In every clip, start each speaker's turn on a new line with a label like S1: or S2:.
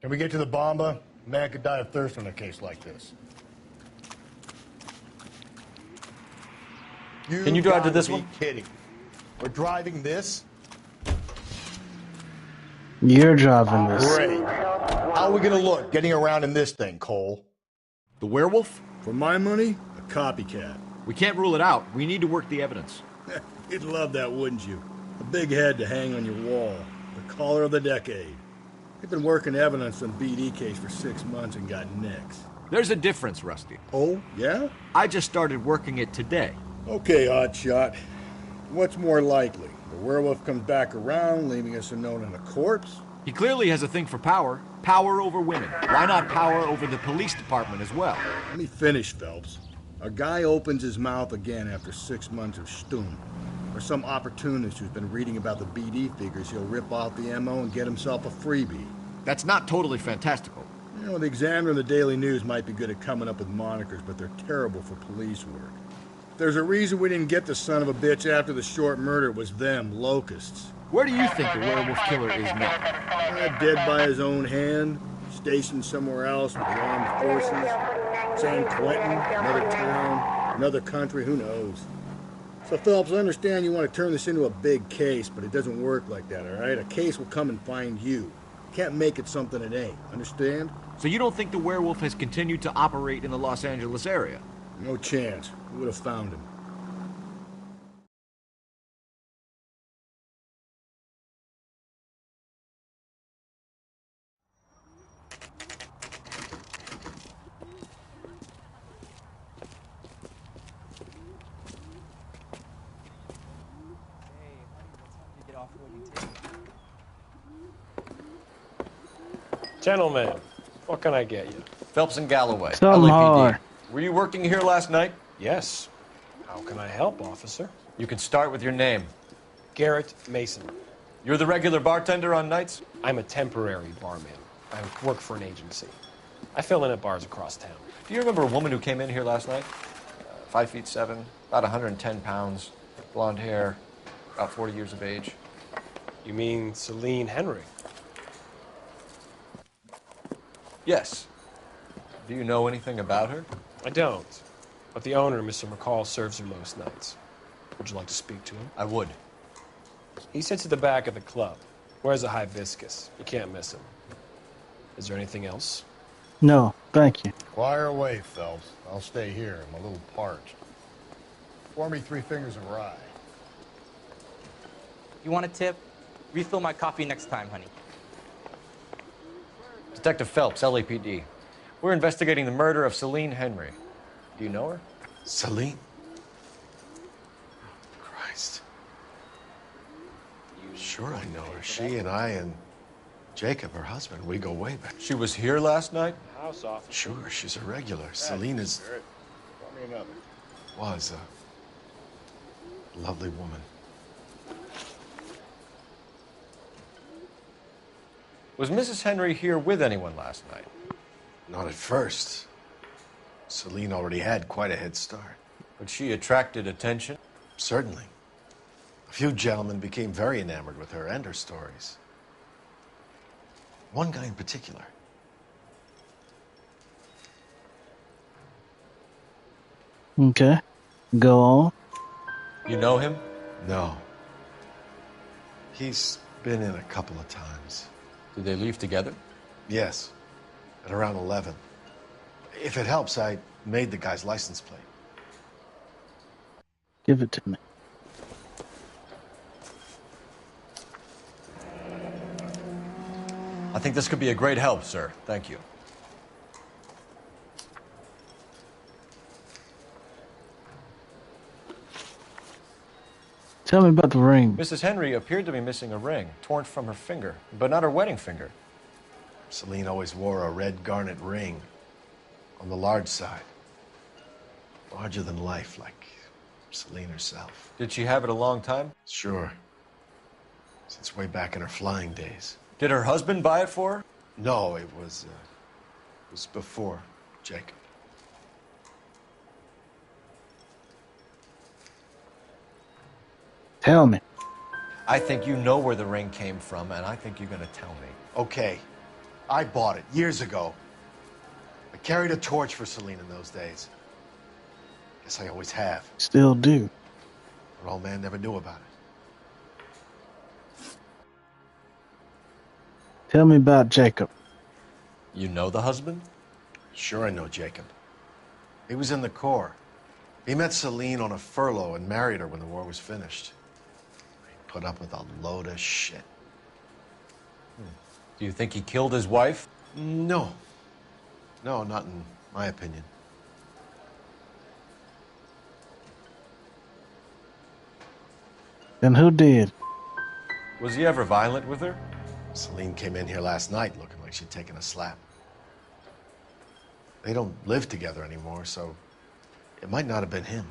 S1: Can we get to the bomba? A man could die of thirst in a case like this.
S2: Can you drive to this one?
S1: Kidding. We're driving this?
S3: You're driving this.
S1: Great. How are we gonna look getting around in this thing, Cole?
S2: The werewolf?
S4: For my money, a copycat.
S2: We can't rule it out. We need to work the evidence.
S4: You'd love that, wouldn't you? A big head to hang on your wall. The caller of the decade. They've been working evidence on BD case for 6 months and got nicks.
S2: There's a difference, Rusty.
S4: Oh, yeah?
S2: I just started working it today.
S4: Okay, Oddshot. What's more likely? The werewolf comes back around, leaving us a note on a corpse?
S2: He clearly has a thing for power. Power over women. Why not power over the police department as well?
S4: Let me finish, Phelps. A guy opens his mouth again after 6 months of stum. Or some opportunist who's been reading about the BD figures he'll rip off the MO and get himself a freebie.
S2: That's not totally fantastical.
S4: You know, the Examiner and the Daily News might be good at coming up with monikers, but they're terrible for police work. There's a reason we didn't get the son of a bitch after the short murder. It was them, locusts.
S2: Where do you think the werewolf killer is now?
S4: Dead by his own hand, stationed somewhere else with the armed forces. San Quentin, another town, another country, who knows? So, Phelps, I understand you want to turn this into a big case, but it doesn't work like that, all right? A case will come and find you. You can't make it something it ain't, understand?
S2: So you don't think the werewolf has continued to operate in the Los Angeles area?
S4: No chance. We would have found him.
S5: Gentlemen, what can I get you?
S2: Phelps and Galloway,
S3: Some
S2: LAPD.
S3: more.
S2: Were you working here last night?
S5: Yes. How can I help, officer?
S2: You can start with your name.
S5: Garrett Mason.
S2: You're the regular bartender on nights?
S5: I'm a temporary barman. I work for an agency. I fill in at bars across town.
S2: Do you remember a woman who came in here last night? 5'7", about 110 pounds, blonde hair, about 40 years of age.
S5: You mean Celine Henry?
S2: Yes. Do you know anything about her?
S5: I don't. But the owner, Mr. McCall, serves her most nights. Would you like to speak to him?
S2: I would.
S5: He sits at the back of the club. Wears a hibiscus. You can't miss him. Is there anything else?
S3: No, thank you.
S1: Fire away, Phelps. I'll stay here. I'm a little parched. Pour me 3 fingers of rye.
S6: You want a tip? Refill my coffee next time, honey.
S2: Detective Phelps, LAPD. We're investigating the murder of Celine Henry. Do you know her?
S7: Celine? Christ. Sure I know her. She and I and Jacob, her husband, we go way back.
S2: She was here last night?
S5: House officer.
S7: Sure, she's a regular. Celine is...
S1: Pour me another.
S7: was a lovely woman.
S2: Was Mrs. Henry here with anyone last night?
S7: Not at first. Celine already had quite a head start.
S2: But she attracted attention?
S7: Certainly. A few gentlemen became very enamored with her and her stories. One guy in particular.
S3: Okay. Go on.
S2: You know him?
S7: No. He's been in a couple of times.
S2: Did they leave together?
S7: Yes. At around 11. If it helps, I made the guy's license plate.
S3: Give it to me.
S2: I think this could be a great help, sir. Thank you.
S3: Tell me about the ring.
S2: Mrs. Henry appeared to be missing a ring, torn from her finger, but not her wedding finger.
S7: Celine always wore a red garnet ring on the large side. Larger than life, like Celine herself.
S2: Did she have it a long time?
S7: Sure. Since way back in her flying days.
S2: Did her husband buy it for her?
S7: No, it was before Jacob.
S3: Tell me.
S2: I think you know where the ring came from, and I think you're going to tell me.
S7: Okay. I bought it years ago. I carried a torch for Celine in those days. Guess I always have.
S3: Still do.
S7: But old man never knew about it.
S3: Tell me about Jacob.
S2: You know the husband?
S7: Sure I know Jacob. He was in the Corps. He met Celine on a furlough and married her when the war was finished. He put up with a load of shit.
S2: Do you think he killed his wife?
S7: No. No, not in my opinion.
S3: Then who did?
S2: Was he ever violent with her?
S7: Celine came in here last night looking like she'd taken a slap. They don't live together anymore, so it might not have been him.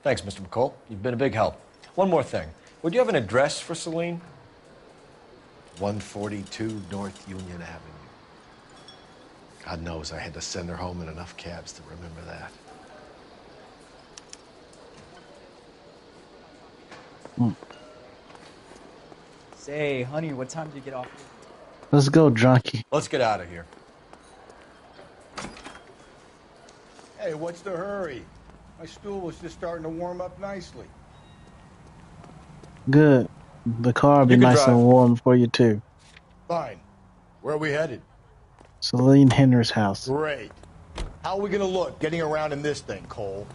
S2: Thanks, Mr. McCall. You've been a big help. One more thing. Would you have an address for Celine?
S7: 142 North Union Avenue. God knows I had to send her home in enough cabs to remember that.
S8: Say, honey, what time do you get off?
S3: Let's go, drunkie.
S2: Let's get out of here.
S4: Hey, what's the hurry? My stool was just starting to warm up nicely.
S3: Good. The car will be
S2: You can
S3: nice
S2: drive.
S3: and warm for you, too.
S4: Fine. Where are we headed?
S3: Celine Henry's house.
S4: Great. How are we gonna look getting around in this thing, Cole?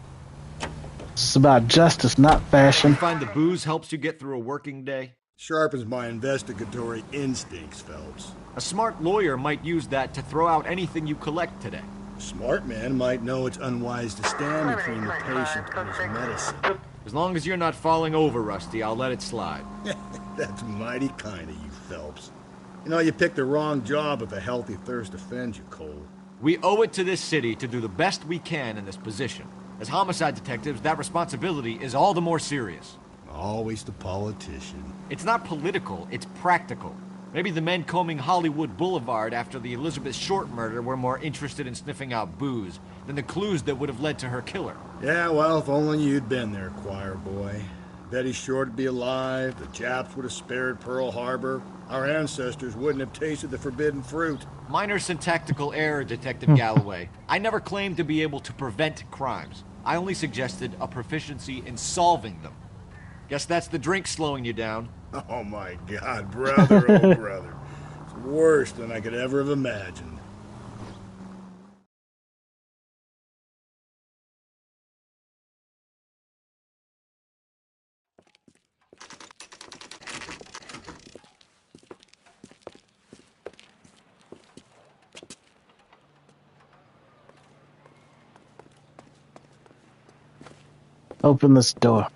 S3: It's about justice, not fashion.
S9: Find the booze helps you get through a working day?
S4: Sharpens my investigatory instincts, Phelps.
S9: A smart lawyer might use that to throw out anything you collect today.
S4: A smart man might know it's unwise to stand between the patient and his medicine.
S9: As long as you're not falling over, Rusty, I'll let it slide.
S4: That's mighty kind of you, Phelps. You know, you picked the wrong job if a healthy thirst offends you, Cole.
S9: We owe it to this city to do the best we can in this position. As homicide detectives, that responsibility is all the more serious.
S4: Always the politician.
S9: It's not political, it's practical. Maybe the men combing Hollywood Boulevard after the Elizabeth Short murder were more interested in sniffing out booze than the clues that would have led to her killer.
S4: Yeah, well, if only you'd been there, choir boy. Betty Short would be alive, the Japs would have spared Pearl Harbor, our ancestors wouldn't have tasted the forbidden fruit.
S9: Minor syntactical error, Detective Galloway. I never claimed to be able to prevent crimes. I only suggested a proficiency in solving them. Guess that's the drink slowing you down.
S4: Oh my God, brother, oh brother. It's worse than I could ever have imagined.
S3: Open this door.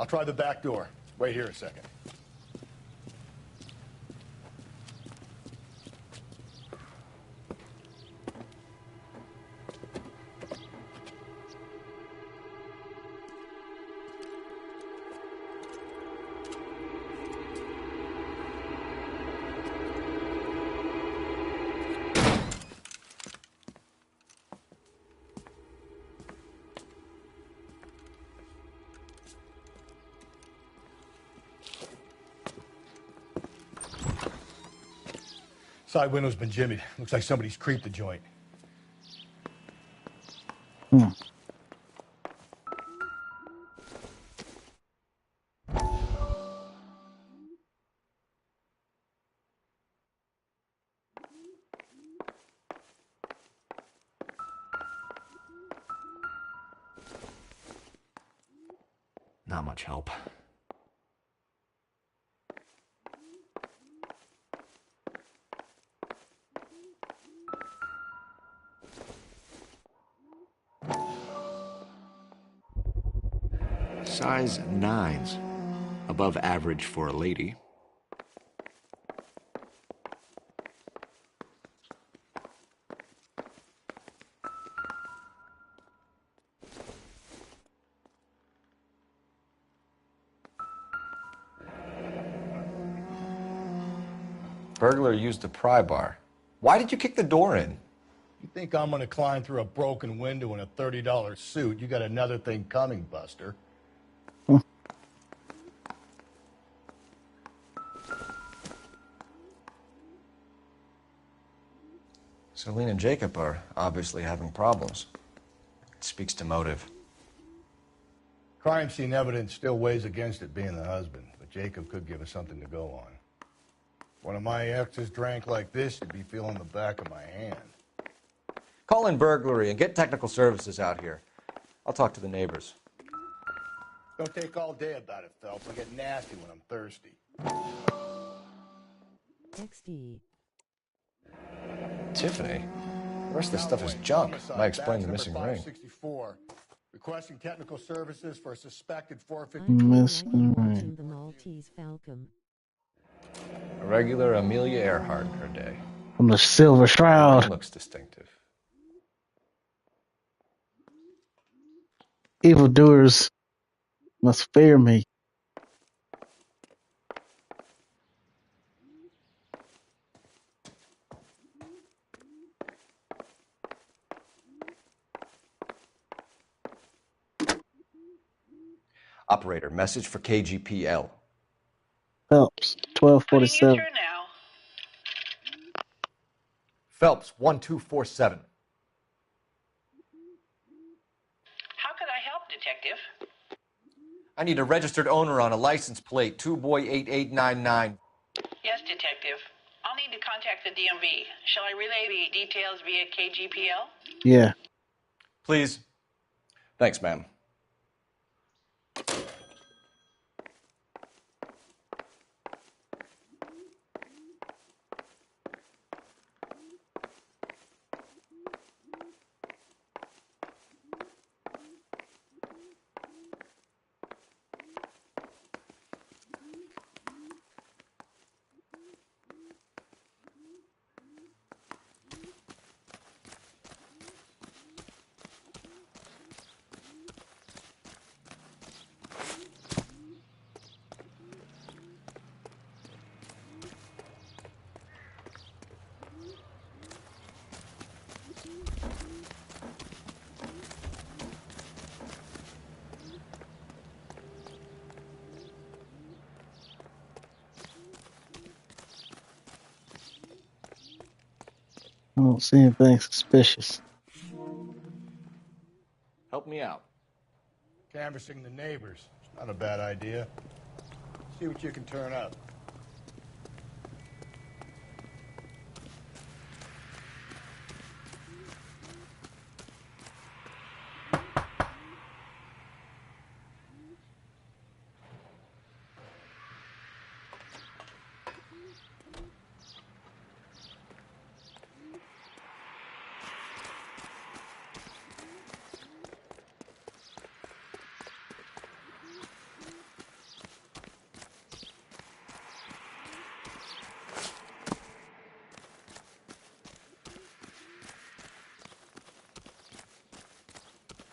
S4: I'll try the back door. Wait here a second. Side window's been jimmied. Looks like somebody's creeped the joint.
S9: Not much help. Size 9s. Above average for a lady.
S2: Burglar used a pry bar. Why did you kick the door in?
S4: You think I'm gonna climb through a broken window in a $30 suit? You got another thing coming, Buster.
S2: Celine and Jacob are obviously having problems. It speaks to motive.
S1: Crime scene evidence still weighs against it being the husband, but Jacob could give us something to go on. One of my exes drank like this, you'd be feeling the back of my hand.
S2: Call in burglary and get technical services out here. I'll talk to the neighbors.
S1: Don't take all day about it, Phelps. I get nasty when I'm thirsty.
S10: XD.
S2: Tiffany? The rest of this stuff is junk. Might explain the missing ring.
S1: 564. Requesting technical services for a suspected 450.
S3: Missing ring.
S10: The Maltese Falcon.
S2: A regular Amelia Earhart in her day.
S3: From the Silver Shroud.
S2: Looks distinctive.
S3: Evildoers must fear me.
S2: Operator, message for KGPL.
S3: Phelps, 1247.
S2: Phelps, 1247.
S11: How could I help, Detective?
S2: I need a registered owner on a license plate, 2boy8899.
S11: Yes, Detective. I'll need to contact the DMV. Shall I relay the details via KGPL?
S3: Yeah.
S2: Please. Thanks, ma'am.
S3: I don't see anything suspicious.
S2: Help me out.
S1: Canvassing the neighbors. It's not a bad idea. See what you can turn up.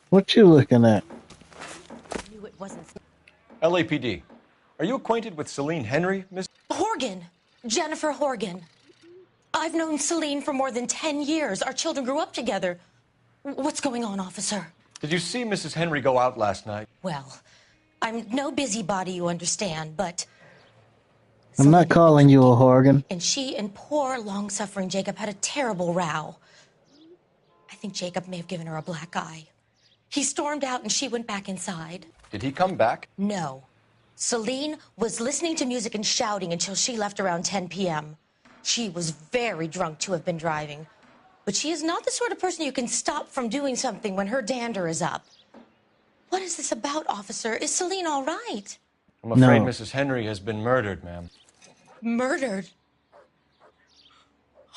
S3: What you looking at?
S10: Knew it wasn't.
S2: LAPD. Are you acquainted with Celine Henry, Miss?
S12: Horgan. Jennifer Horgan. I've known Celine for more than 10 years. Our children grew up together. What's going on, officer?
S2: Did you see Mrs. Henry go out last night?
S12: Well, I'm no busybody, you understand, but...
S3: I'm not calling you a Horgan.
S12: And she and poor, long-suffering Jacob had a terrible row. I think Jacob may have given her a black eye. He stormed out and she went back inside.
S2: Did he come back?
S12: No. Celine was listening to music and shouting until she left around 10 p.m. She was very drunk to have been driving. But she is not the sort of person you can stop from doing something when her dander is up. What is this about, officer? Is Celine all right?
S2: I'm afraid Mrs. Henry has been murdered, ma'am.
S12: Murdered?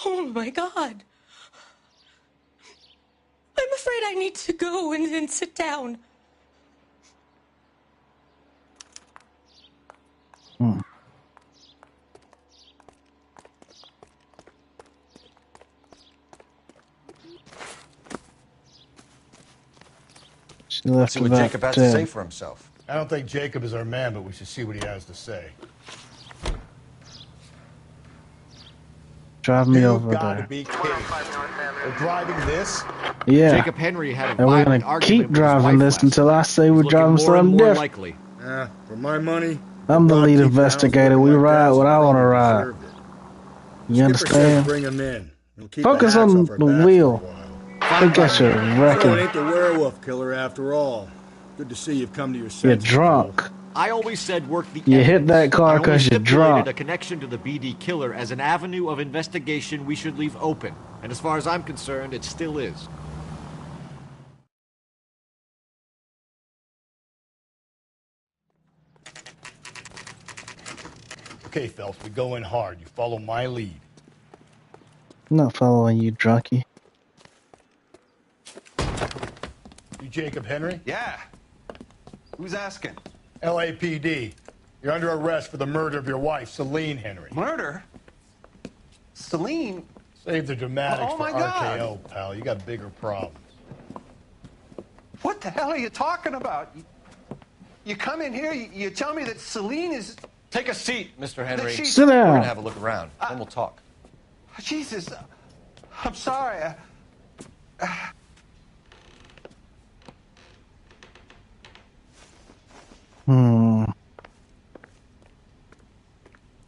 S12: Oh, my God. I'm afraid I need to go and sit down.
S3: She left
S2: See what
S3: about
S2: Jacob has to
S3: 10.
S2: say for himself.
S1: I don't think Jacob is our man, but we should see what he has to say.
S3: Drive me
S1: You've
S3: over
S1: got
S3: there.
S1: to be kidding. We're driving this?
S3: Yeah.
S9: Jacob Henry had a
S3: And we're
S9: violent
S3: gonna
S9: argument
S3: keep
S9: with his
S3: driving
S9: wife
S3: this
S9: last
S3: until
S9: night.
S3: I say
S9: He's
S3: we're
S9: looking
S3: driving
S9: more and
S3: something
S9: more
S3: different.
S9: likely.
S4: For my money,
S3: I'm the
S4: God
S3: lead
S4: keep the hounds
S3: investigator.
S4: looking
S3: We
S4: like
S3: ride
S4: that,
S3: what I
S4: so
S3: want to
S4: they
S3: ride.
S4: deserved it.
S3: You
S4: Skipper says
S3: understand?
S4: bring him in. We'll keep
S3: Focus
S4: the hacks
S3: on
S4: off our
S3: the
S4: backs
S3: wheel.
S4: for a while.
S3: Look at you
S4: So it
S3: wrecking.
S4: ain't the werewolf killer after all. Good to see you've come to your
S3: You're
S4: senses.
S3: drunk.
S9: I always said work the
S3: You
S9: evidence.
S3: hit that car
S9: I only
S3: 'cause you're
S9: stipulated
S3: drunk.
S9: a connection to the BD killer as an avenue of investigation we should leave open. And as far as I'm concerned, it still is.
S1: Okay, Phelps, we go in hard. You follow my lead.
S3: I'm not following you, drunkie.
S1: You Jacob Henry?
S13: Yeah. Who's asking?
S1: LAPD. You're under arrest for the murder of your wife, Celine Henry.
S13: Murder? Celine?
S1: Save the dramatics
S13: Oh,
S1: for
S13: my God.
S1: RKO, pal. You got bigger problems.
S13: What the hell are you talking about? You come in here, you tell me that Celine is...
S2: Take a seat, Mr. Henry.
S13: she's-
S3: Sit
S2: We're
S3: down.
S2: gonna have a look around, then we'll talk.
S13: Jesus, I'm sorry.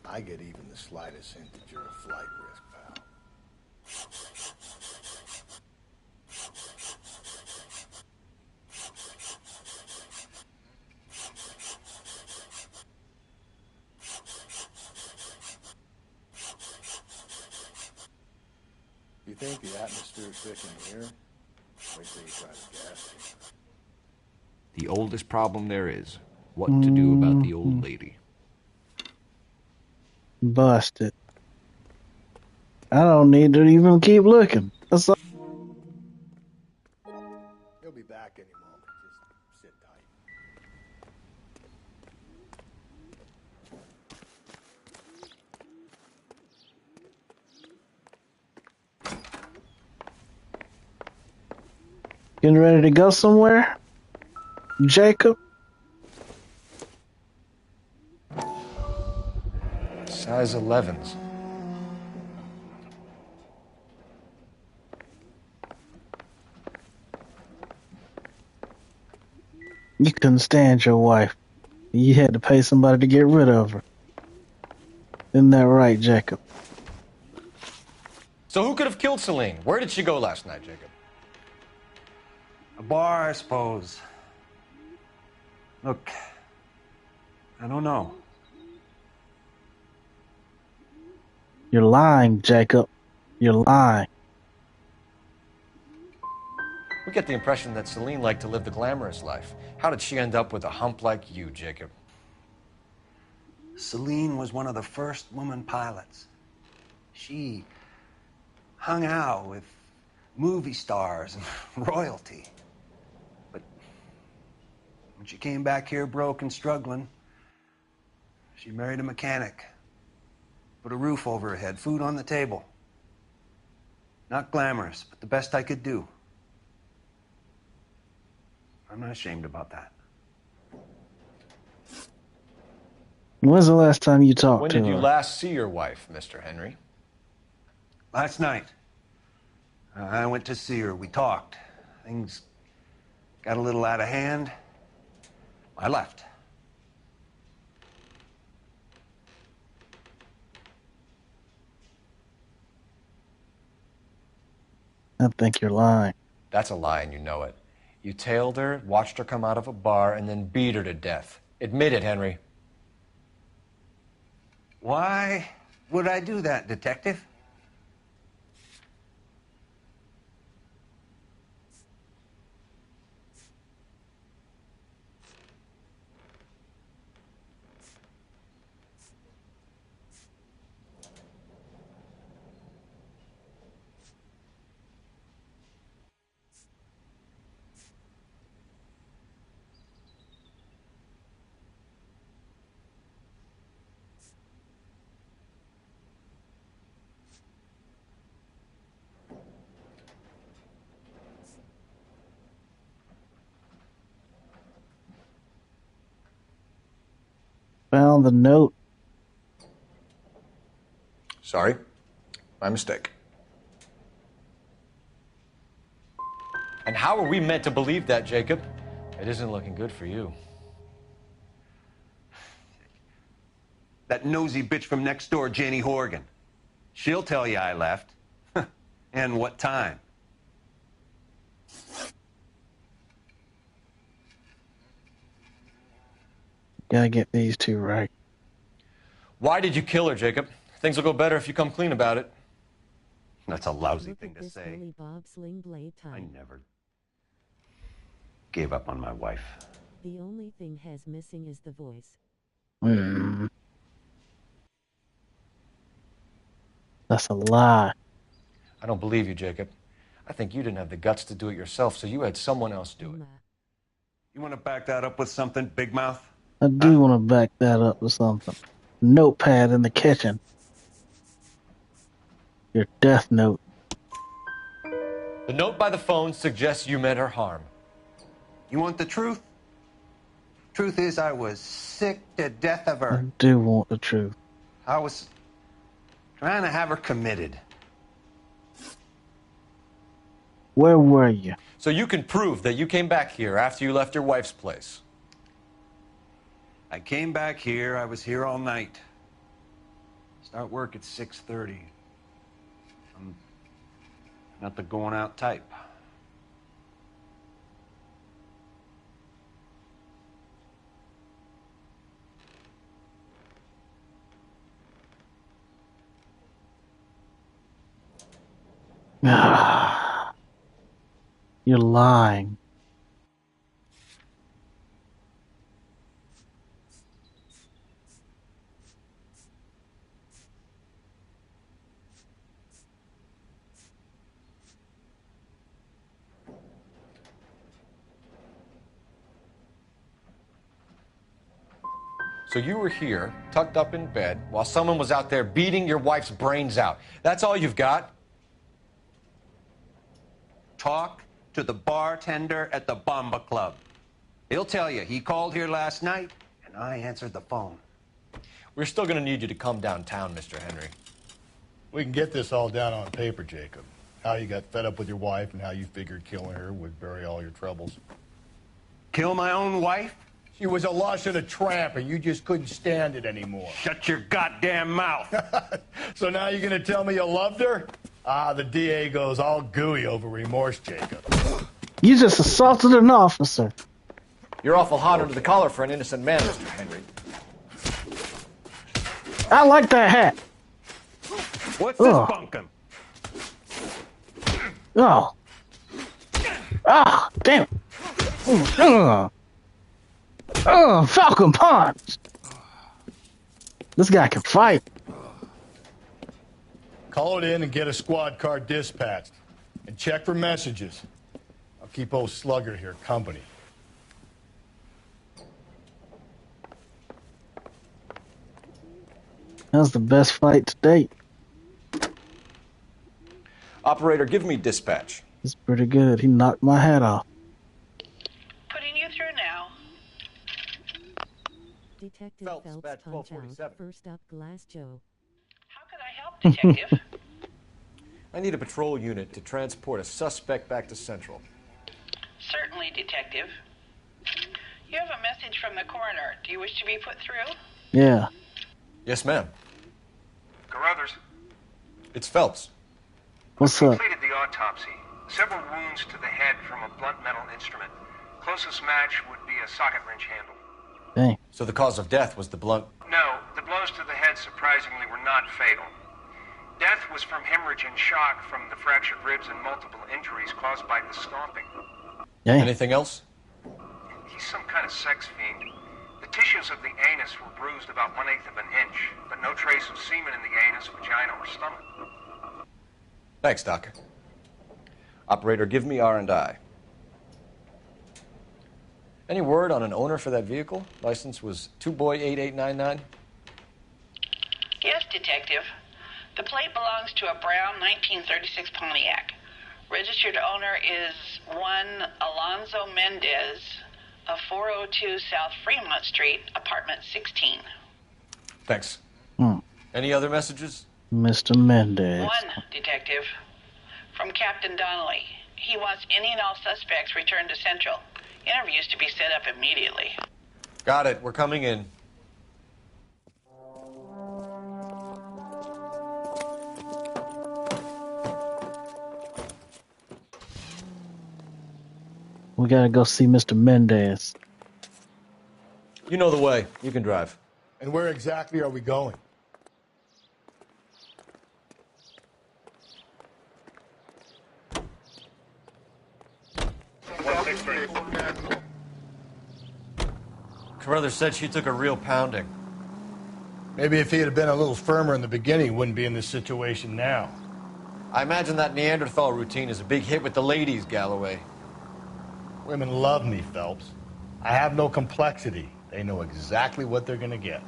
S1: I get even the slightest hint that you're a flight risk, pal.
S4: You think the atmosphere's thick in here? Wait till you try to gas it.
S9: The oldest problem there is what to do about the old lady.
S3: Busted. I don't need to even keep looking. That's all.
S1: He'll be back any moment. Just sit tight.
S3: Getting ready to go somewhere? Jacob?
S2: Size 11s.
S3: You couldn't stand your wife. You had to pay somebody to get rid of her. Isn't that right, Jacob?
S2: So who could have killed Celine? Where did she go last night, Jacob?
S13: A bar, I suppose. Look, I don't know.
S3: You're lying, Jacob. You're lying.
S2: We get the impression that Celine liked to live the glamorous life. How did she end up with a hump like you, Jacob?
S13: Celine was one of the first woman pilots. She hung out with movie stars and royalty. But when she came back here broke and struggling, she married a mechanic. Put a roof over her head, food on the table. Not glamorous, but the best I could do. I'm not ashamed about that.
S3: When's the last time you talked
S2: When
S3: to
S2: did
S3: her?
S2: you last see your wife, Mr. Henry?
S13: Last night, I went to see her. We talked. Things got a little out of hand. I left.
S3: I think you're lying.
S2: That's a lie, and you know it. You tailed her, watched her come out of a bar, and then beat her to death. Admit it, Henry.
S13: Why would I do that, Detective?
S3: Found the note.
S2: Sorry. My mistake. And how are we meant to believe that, Jacob? It isn't looking good for you.
S13: That nosy bitch from next door, Janie Horgan. She'll tell you I left. And what time?
S3: Gotta get these two right.
S2: Why did you kill her, Jacob? Things will go better if you come clean about it.
S13: That's a lousy
S10: Look
S13: thing
S10: at
S13: to
S10: this
S13: say.
S10: Billy Bob Sling Blade
S13: I
S10: tie.
S13: never gave up on my wife.
S10: The only thing has missing is the voice.
S3: That's a lie.
S2: I don't believe you, Jacob. I think you didn't have the guts to do it yourself, so you had someone else do it.
S13: You want to back that up with something, Big Mouth?
S3: I do want to back that up with something. Notepad in the kitchen. Your death note.
S2: The note by the phone suggests you meant her harm.
S13: You want the truth? Truth is, I was sick to death of
S3: I
S13: her.
S3: do want the truth.
S13: I was trying to have her committed.
S3: Where were you?
S2: So you can prove that you came back here after you left your wife's place.
S13: I came back here. I was here all night. Start work at 6:30. I'm not the going out type.
S3: You're lying.
S2: So you were here, tucked up in bed, while someone was out there beating your wife's brains out. That's all you've got?
S13: Talk to the bartender at the Bomba Club. He'll tell you he called here last night, and I answered the phone.
S2: We're still going to need you to come downtown, Mr. Henry.
S1: We can get this all down on paper, Jacob. How you got fed up with your wife and how you figured killing her would bury all your troubles.
S13: Kill my own wife?
S1: She was a lush and a tramp, and you just couldn't stand it anymore.
S13: Shut your goddamn mouth.
S1: So now you're going to tell me you loved her? The DA goes all gooey over remorse, Jacob.
S3: You just assaulted an officer.
S2: You're awful hot under the collar for an innocent man, Mr. Henry.
S3: I like that hat.
S13: What's this bunkum?
S3: Oh. Ah, damn it. Falcon Punch. This guy can fight.
S1: Call it in and get a squad car dispatched. And check for messages. I'll keep old Slugger here company.
S3: That was the best fight to date.
S2: Operator, give me dispatch.
S3: It's pretty good. He knocked my hat off.
S11: Putting you through now.
S10: Detective
S2: Phelps,
S10: Phelps
S2: badge
S10: punch out.
S2: 1247.
S10: First up, Glass Joe.
S11: How could I help, Detective?
S2: I need a patrol unit to transport a suspect back to Central.
S11: Certainly, Detective. You have a message from the coroner. Do you wish to be put through?
S3: Yeah.
S2: Yes, ma'am.
S14: Carruthers,
S2: It's Phelps.
S3: What's up?
S14: completed the autopsy. Several wounds to the head from a blunt metal instrument. Closest match would be a socket wrench handle.
S3: Dang.
S2: So the cause of death was the blunt.
S14: No, the blows to the head surprisingly were not fatal. Death was from hemorrhage and shock from the fractured ribs and multiple injuries caused by the stomping.
S3: Dang.
S2: Anything else?
S14: He's some kind of sex fiend. The tissues of the anus were bruised about 1/8 of an inch, but no trace of semen in the anus, vagina, or stomach.
S2: Thanks, Doc. Operator, give me R&I. Any word on an owner for that vehicle? License was 2boy8899.
S11: Yes, Detective. The plate belongs to a brown 1936 Pontiac. Registered owner is one Alonzo Mendez of 402 South Fremont Street, apartment 16.
S2: Thanks.
S3: Hmm.
S2: Any other messages?
S3: Mr. Mendez.
S11: One, Detective. From Captain Donnelly. He wants any and all suspects returned to Central. Interviews to be set up immediately.
S2: Got it. We're coming in.
S3: We gotta go see Mr. Mendez.
S2: You know the way. You can drive.
S1: And where exactly are we going?
S2: Carruthers said she took a real pounding.
S1: Maybe if he had been a little firmer in the beginning, he wouldn't be in this situation now.
S2: I imagine that Neanderthal routine is a big hit with the ladies, Galloway.
S1: Women love me, Phelps. I have no complexity. They know exactly what they're gonna get.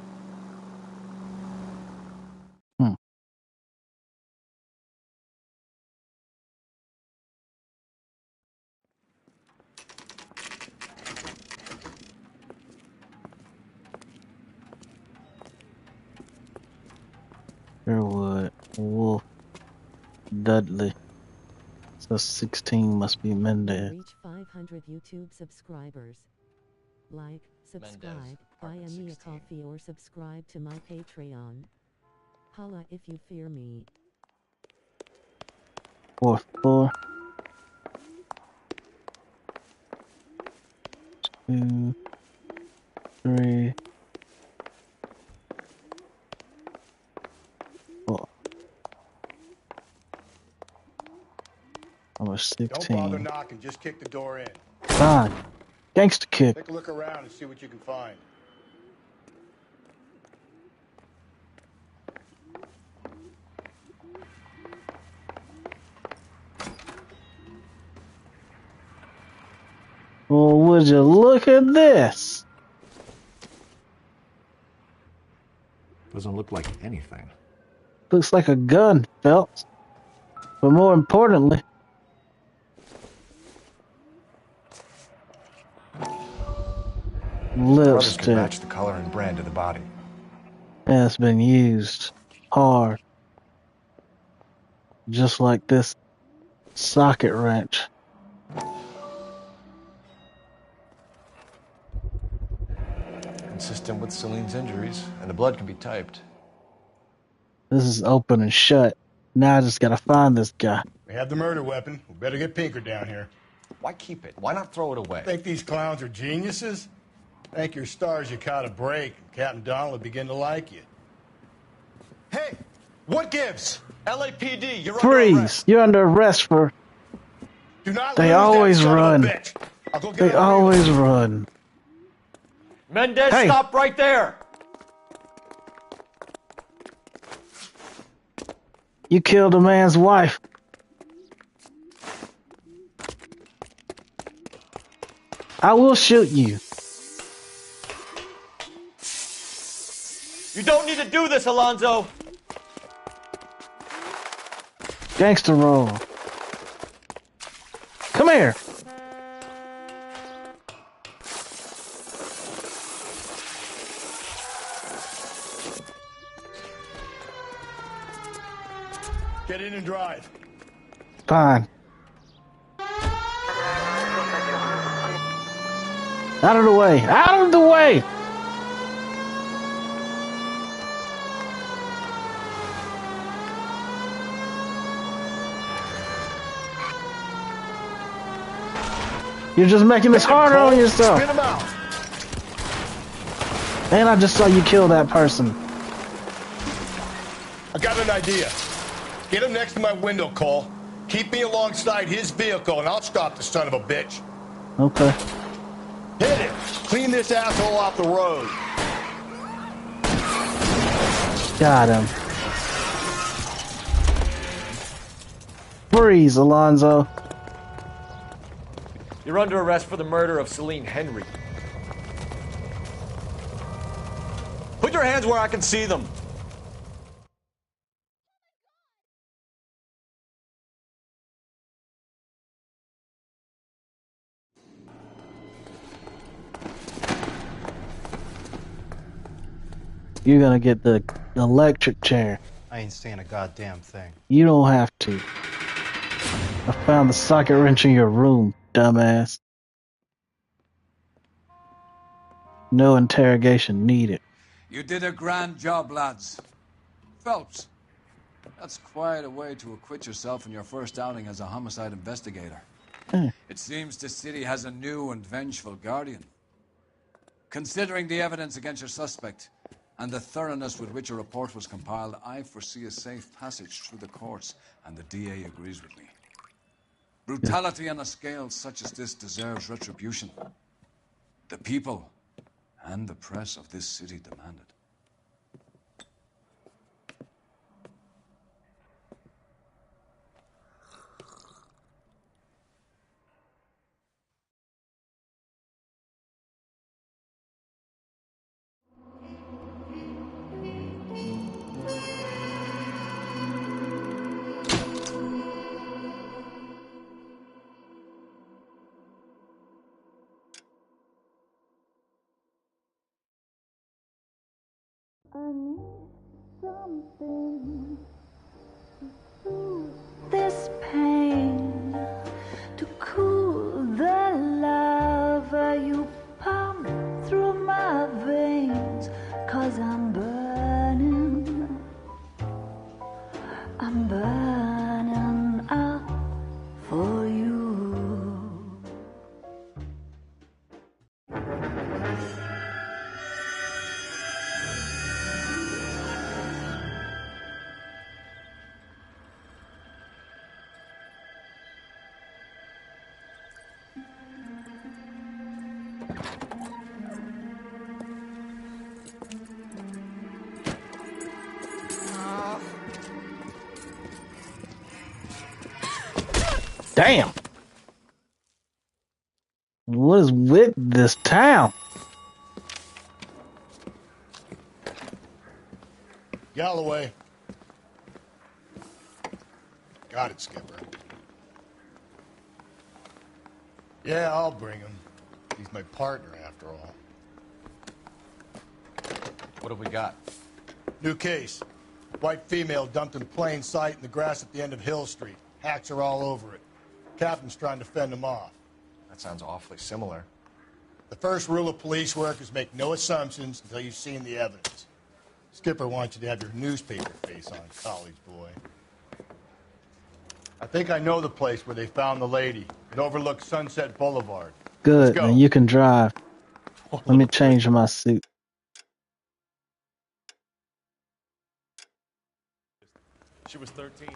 S3: Sherwood, Wolf, Dudley. So 16 must be Mendez.
S10: Reach 500 YouTube subscribers. Like, subscribe,
S2: Mendez,
S10: buy a me a
S2: 16.
S10: coffee or subscribe to my Patreon. Holla if you fear me.
S3: 4-4. 2, 3, 4. Number 16.
S1: Don't bother knocking, just kick the door in.
S3: Fine. Gangster kick.
S1: Take a look around and see what you can find.
S3: Well, would you look at this?
S9: Doesn't look like anything.
S3: Looks like a gun, Phelps. But more importantly,
S2: Carruthers could
S3: lipstick
S2: match the color and brand of the body.
S3: has been used hard. Just like this socket wrench.
S2: Consistent with Celine's injuries, and the blood can be typed.
S3: This is open and shut. Now I just gotta find this guy.
S1: We have the murder weapon. We better get Pinker down here.
S2: Why keep it? Why not throw it away?
S1: Think these clowns are geniuses? Thank your stars you caught a break. Captain Donald will begin to like you.
S2: Hey, what gives? LAPD, you're under
S3: Freeze!
S2: arrest.
S3: You're under arrest for.
S1: Do not
S3: They
S1: lose that
S3: always
S1: son of a
S3: run.
S1: bitch. I'll go get
S3: They
S1: him.
S3: always run.
S2: Mendez,
S3: Hey.
S2: stop right there!
S3: You killed a man's wife. I will shoot you.
S2: You don't need to do this, Alonzo!
S3: Gangster roll. Come here.
S1: Get in and drive.
S3: Fine. Out of the way. Out of the way. You're just making this harder on yourself.
S1: Spin him out.
S3: And I just saw you kill that person.
S1: I got an idea. Get him next to my window, Cole. Keep me alongside his vehicle, and I'll stop the son of a bitch.
S3: Okay.
S1: Hit it. Clean this asshole off the road.
S3: Got him. Freeze, Alonzo.
S2: You're under arrest for the murder of Celine Henry. Put your hands where I can see them.
S3: You're gonna get the electric chair.
S15: I ain't saying a goddamn thing.
S3: You don't have to. I found the socket wrench in your room, dumbass. No interrogation needed.
S16: You did a grand job, lads. Phelps, that's quite a way to acquit yourself in your first outing as a homicide investigator. It seems the city has a new and vengeful guardian. Considering the evidence against your suspect and the thoroughness with which a report was compiled, I foresee a safe passage through the courts, and the DA agrees with me. Brutality on a scale such as this deserves retribution. The people and the press of this city demand it.
S17: I need something to soothe this pain, to cool the lava you pump through my veins, 'cause I'm burning up for you.
S3: Damn. What is with this town?
S1: Galloway. Got it, Skipper. Yeah, I'll bring him. He's my partner, after all.
S2: What have we got?
S1: New case. White female dumped in plain sight in the grass at the end of Hill Street. Hacks are all over it. Captain's trying to fend them off.
S2: That sounds awfully similar.
S1: The first rule of police work is make no assumptions until you've seen the evidence. Skipper wants you to have your newspaper face on, college boy. I think I know the place where they found the lady. It overlooks Sunset Boulevard.
S3: Good, then you can drive. Let me change my suit.
S18: She was 13.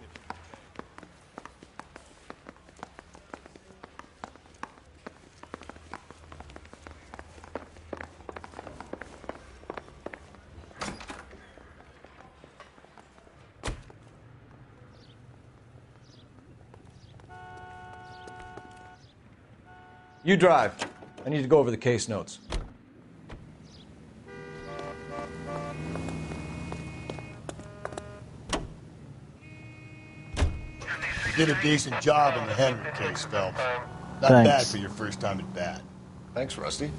S2: You drive. I need to go over the case notes.
S1: You did a decent job in the Henry case, Phelps. Not
S3: Thanks.
S1: bad for your first time at bat.
S2: Thanks, Rusty.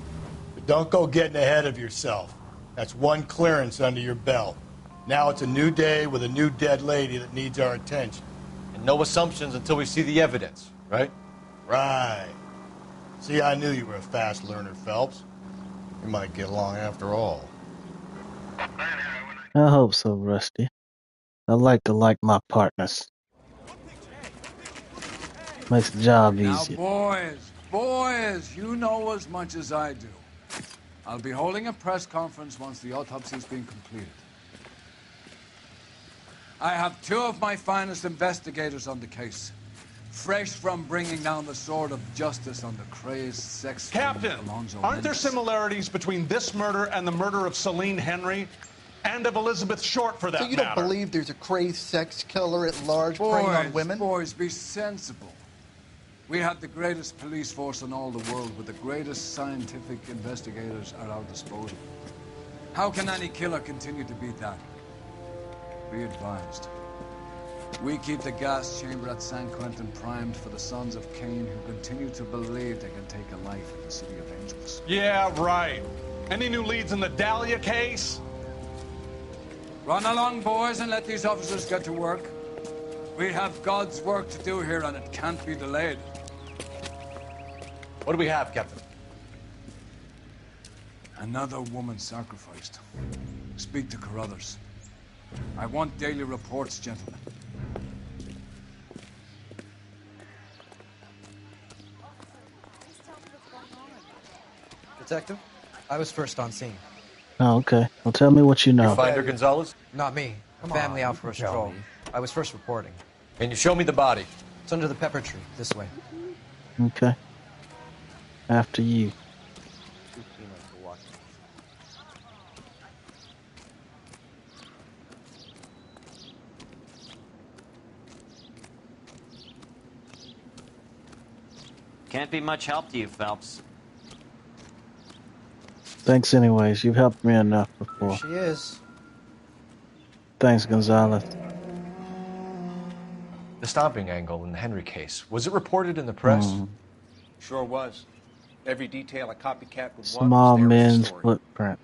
S1: But don't go getting ahead of yourself. That's one clearance under your belt. Now it's a new day with a new dead lady that needs our attention.
S2: And no assumptions until we see the evidence, right?
S1: Right. See, I knew you were a fast learner, Phelps. We might get along after all.
S3: I hope so, Rusty. I like to like my partners. Makes the job
S16: Now,
S3: easier.
S16: boys, you know as much as I do. I'll be holding a press conference once the autopsy's been completed. I have two of my finest investigators on the case, fresh from bringing down the sword of justice on the crazed sex
S18: Captain,
S16: Alonzo
S18: aren't there
S16: Mendes.
S18: similarities between this murder and the murder of Celine Henry and of Elizabeth Short, for that
S19: So you
S18: matter?
S19: don't believe there's a crazed sex killer at large preying on women?
S16: Boys, be sensible. We have the greatest police force in all the world, with the greatest scientific investigators at our disposal. How can any killer continue to beat that? Be advised. We keep the gas chamber at San Quentin primed for the sons of Cain who continue to believe they can take a life in the City of Angels.
S18: Yeah, right. Any new leads in the Dahlia case?
S16: Run along, boys, and let these officers get to work. We have God's work to do here, and it can't be delayed.
S2: What do we have, Captain?
S16: Another woman sacrificed. Speak to Carruthers. I want daily reports, gentlemen.
S8: Detective, I was first on scene.
S3: Oh, okay. Well, tell me what you know.
S2: You find her, Gonzalez?
S8: Not me. Family out for a stroll. I was first reporting.
S2: Can you show me the body?
S8: It's under the pepper tree, this way.
S3: Okay. After you.
S20: Can't be much help to you, Phelps.
S3: Thanks anyways. You've helped me enough before.
S8: She is.
S3: Thanks, Gonzalez.
S2: The stomping angle in the Henry case, was it reported in the press?
S14: Sure was. Every detail a copycat would want
S3: Small
S14: was there in the
S3: men's
S14: story.
S3: footprint.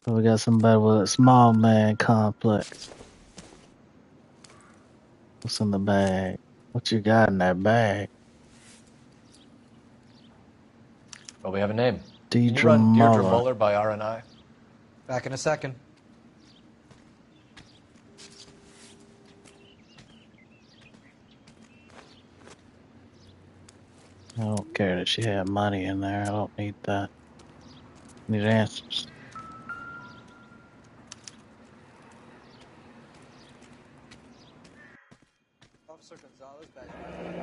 S3: So we got somebody with a small man complex. What's in the bag? What you got in that bag?
S2: Well, we have a name. Can you
S3: Deirdre
S2: run Deirdre
S3: Muller.
S2: Muller by RNI?
S8: Back in a second.
S3: I don't care that she had money in there. I don't need that. I need answers.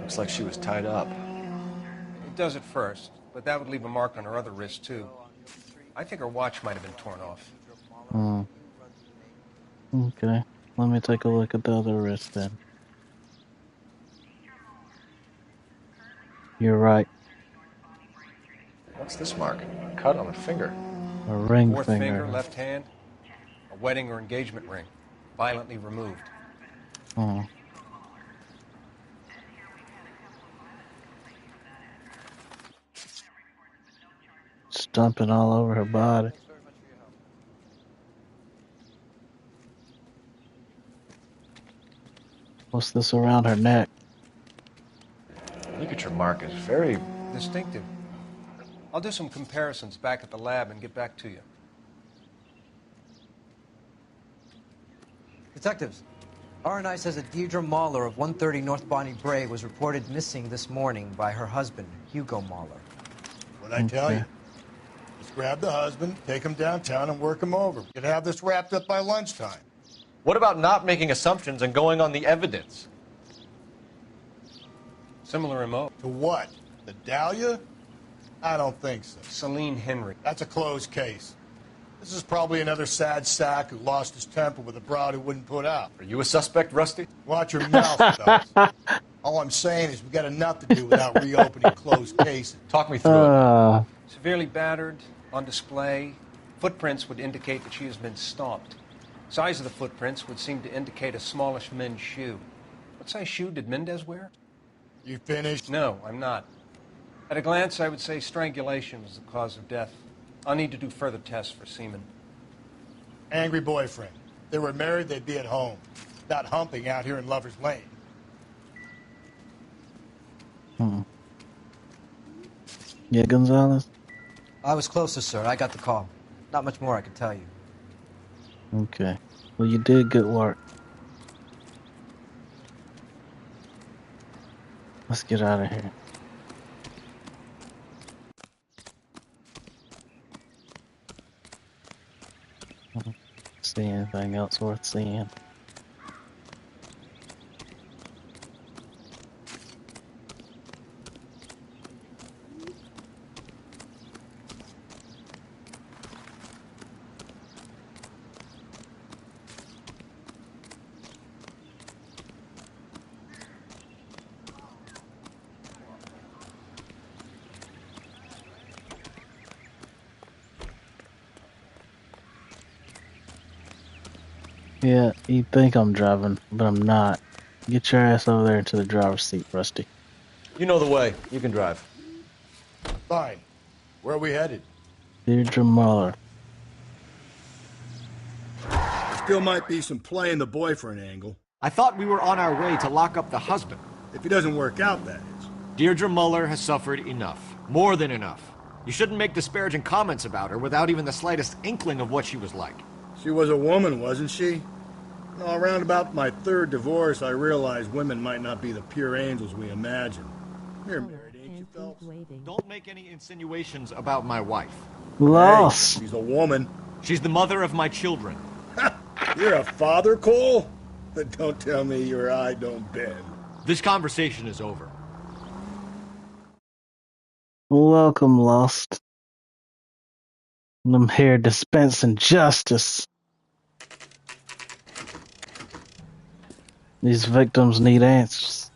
S2: Looks like she was tied up.
S14: It does at first, but that would leave a mark on her other wrist, too. I think her watch might have been torn off.
S3: Okay. Let me take a look at the other wrist then. You're right.
S2: What's this mark? A cut on a finger.
S3: A ring
S14: Fourth
S3: finger.
S14: left hand, a wedding or engagement ring, violently removed.
S3: Oh. Stumping all over her body. What's this around her neck?
S2: Look at your mark. It's very
S14: Distinctive. I'll do some comparisons back at the lab and get back to you.
S8: Detectives, RNI says that Deirdre Mahler of 130 North Bonnie Bray was reported missing this morning by her husband, Hugo Mahler.
S1: What'd I tell you? Just grab the husband, take him downtown, and work him over. We could have this wrapped up by lunchtime.
S2: What about not making assumptions and going on the evidence?
S14: Similar MO.
S1: To what? The Dahlia? I don't think so.
S14: Celine Henry.
S1: That's a closed case. This is probably another sad sack who lost his temper with a broad who wouldn't put out.
S2: Are you a suspect, Rusty?
S1: Watch your mouth, fellas. All I'm saying is we got enough to do without reopening closed cases.
S2: Talk me through it.
S14: Severely battered, on display. Footprints would indicate that she has been stomped. Size of the footprints would seem to indicate a smallish men's shoe. What size shoe did Mendez wear?
S1: You finished?
S14: No, I'm not. At a glance, I would say strangulation was the cause of death. I'll need to do further tests for semen.
S1: Angry boyfriend. If they were married, they'd be at home. Not humping out here in Lover's Lane.
S3: Yeah, Gonzalez?
S8: I was closest, sir. I got the call. Not much more I can tell you.
S3: Okay. Well, you did good work. Let's get out of here. See anything else worth seeing? Yeah, you think I'm driving, but I'm not. Get your ass over there into the driver's seat, Rusty.
S2: You know the way. You can drive.
S1: Fine. Where are we headed?
S3: Deirdre Muller.
S4: There still might be some playing the boyfriend angle.
S9: I thought we were on our way to lock up the husband.
S4: If he doesn't work out, that is.
S9: Deirdre Muller has suffered enough. More than enough. You shouldn't make disparaging comments about her without even the slightest inkling of what she was like.
S4: She was a woman, wasn't she? No, around about my third divorce, I realized women might not be the pure angels we imagine. You're married, ain't you, Phelps?
S9: Don't make any insinuations about my wife.
S3: Lost.
S4: Hey, she's a woman.
S9: She's the mother of my children.
S4: You're a father, Cole? But don't tell me your eye don't bend.
S9: This conversation is over.
S3: Welcome, Lost. I'm here dispensing justice. These victims need answers.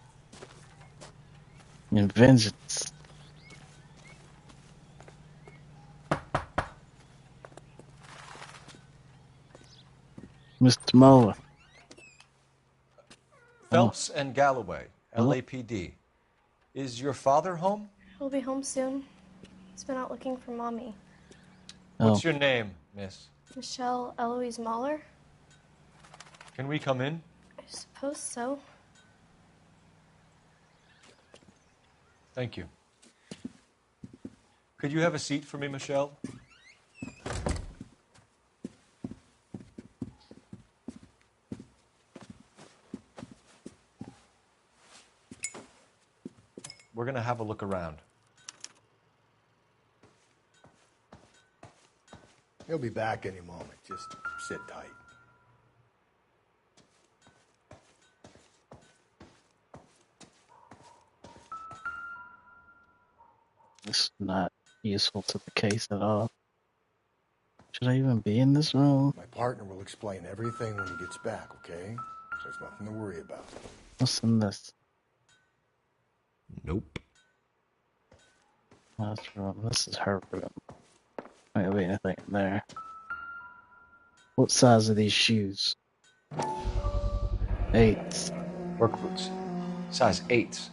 S3: And vengeance. Mr. Mueller.
S2: Phelps and Galloway, LAPD. Is your father home?
S21: He'll be home soon. He's been out looking for Mommy.
S2: What's your name, miss?
S21: Michelle Eloise Mahler?
S2: Can we come in?
S21: I suppose so.
S2: Thank you. Could you have a seat for me, Michelle? We're going to have a look around.
S1: He'll be back any moment. Just sit tight.
S3: This is not useful to the case at all. Should I even be in this room?
S1: My partner will explain everything when he gets back, okay? There's nothing to worry about.
S3: What's in this?
S2: Nope.
S3: That's room. This is her room. Might be anything in there. What size are these shoes? 8s.
S2: Work boots. Size 8s.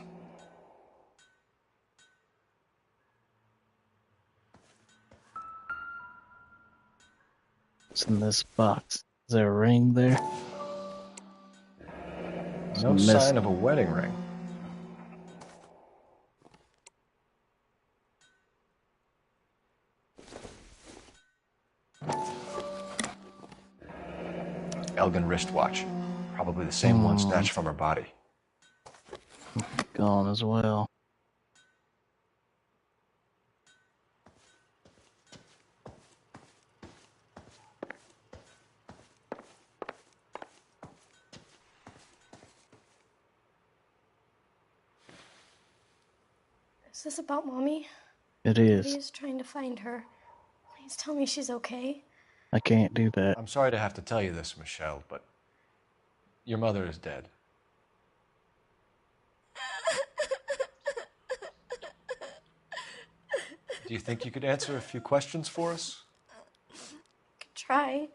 S3: What's in this box? Is there a ring there?
S2: No sign of a wedding ring. Elgin wristwatch. Probably the same one snatched from her body.
S3: Gone as well.
S21: Is this about Mommy?
S3: It is.
S21: He's trying to find her. Please tell me she's okay.
S3: I can't do that.
S2: I'm sorry to have to tell you this, Michelle, but your mother is dead. Do you think you could answer a few questions for us?
S21: Could try.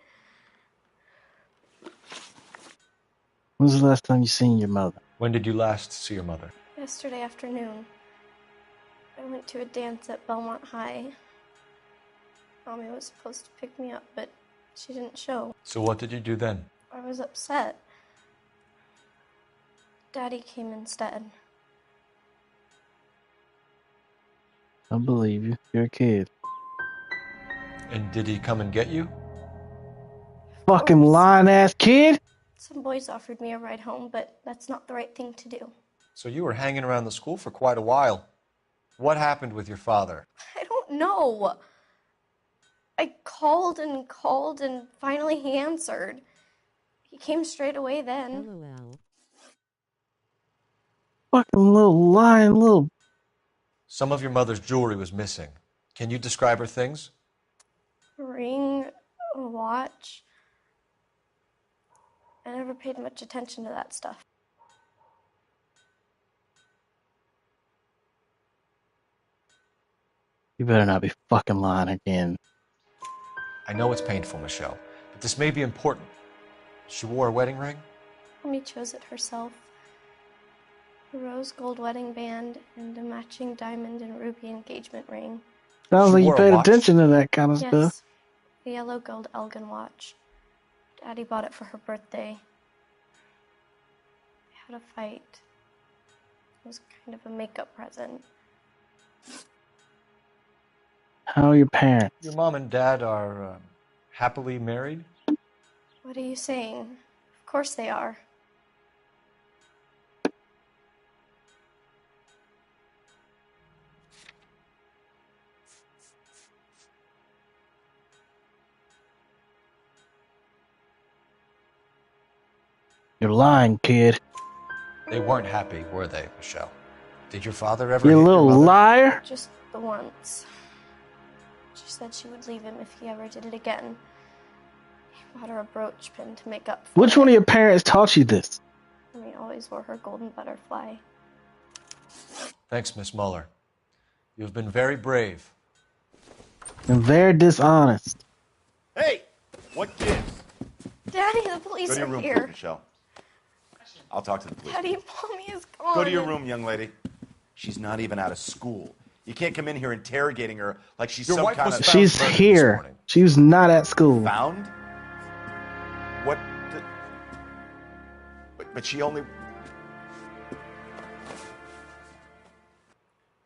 S3: When was the last time you seen your mother?
S2: When did you last see your mother?
S21: Yesterday afternoon, I went to a dance at Belmont High. Mommy was supposed to pick me up, but she didn't show.
S2: So what did you do then?
S21: I was upset. Daddy came instead.
S3: I believe you. You're a kid.
S2: And did he come and get you?
S3: Fucking lying ass kid!
S21: Some boys offered me a ride home, but that's not the right thing to do.
S2: So you were hanging around the school for quite a while. What happened with your father?
S21: I don't know. I called and finally he answered. He came straight away then.
S10: LOL.
S3: Fucking little lying little.
S2: Some of your mother's jewelry was missing. Can you describe her things?
S21: A ring, a watch. I never paid much attention to that stuff.
S3: You better not be fucking lying again.
S2: I know it's painful, Michelle, but this may be important. She wore a wedding ring?
S21: Mommy chose it herself. A rose gold wedding band and a matching diamond and ruby engagement ring.
S3: Sounds like you paid attention to that kind of
S21: Yes,
S3: stuff.
S21: the yellow gold Elgin watch. Daddy bought it for her birthday. We had a fight. It was kind of a makeup present.
S3: How are your parents?
S2: Your mom and dad are happily married?
S21: What are you saying? Of course they are.
S3: You're lying, kid.
S2: They weren't happy, were they, Michelle? Did your father ever
S3: You
S2: hit
S3: little
S2: your mother?
S3: liar.
S21: Just the once. She said she would leave him if he ever did it again. He bought her a brooch pin to make up for
S3: Which one of your parents taught you this?
S21: And he always wore her golden butterfly.
S2: Thanks, Miss Muller. You've been very brave.
S3: And very dishonest.
S6: Hey, what gives?
S21: Daddy, the police
S6: Go to your
S21: are
S6: room,
S21: here.
S6: please, Michelle. I'll talk to the police.
S21: Daddy, Mommy is gone.
S6: Go to your room, young lady. She's not even out of school. You can't come in here interrogating her like she's
S2: Your
S6: some
S2: wife
S6: kind
S2: was
S6: of...
S3: She's here. She was not at school.
S6: Found? What? But she only...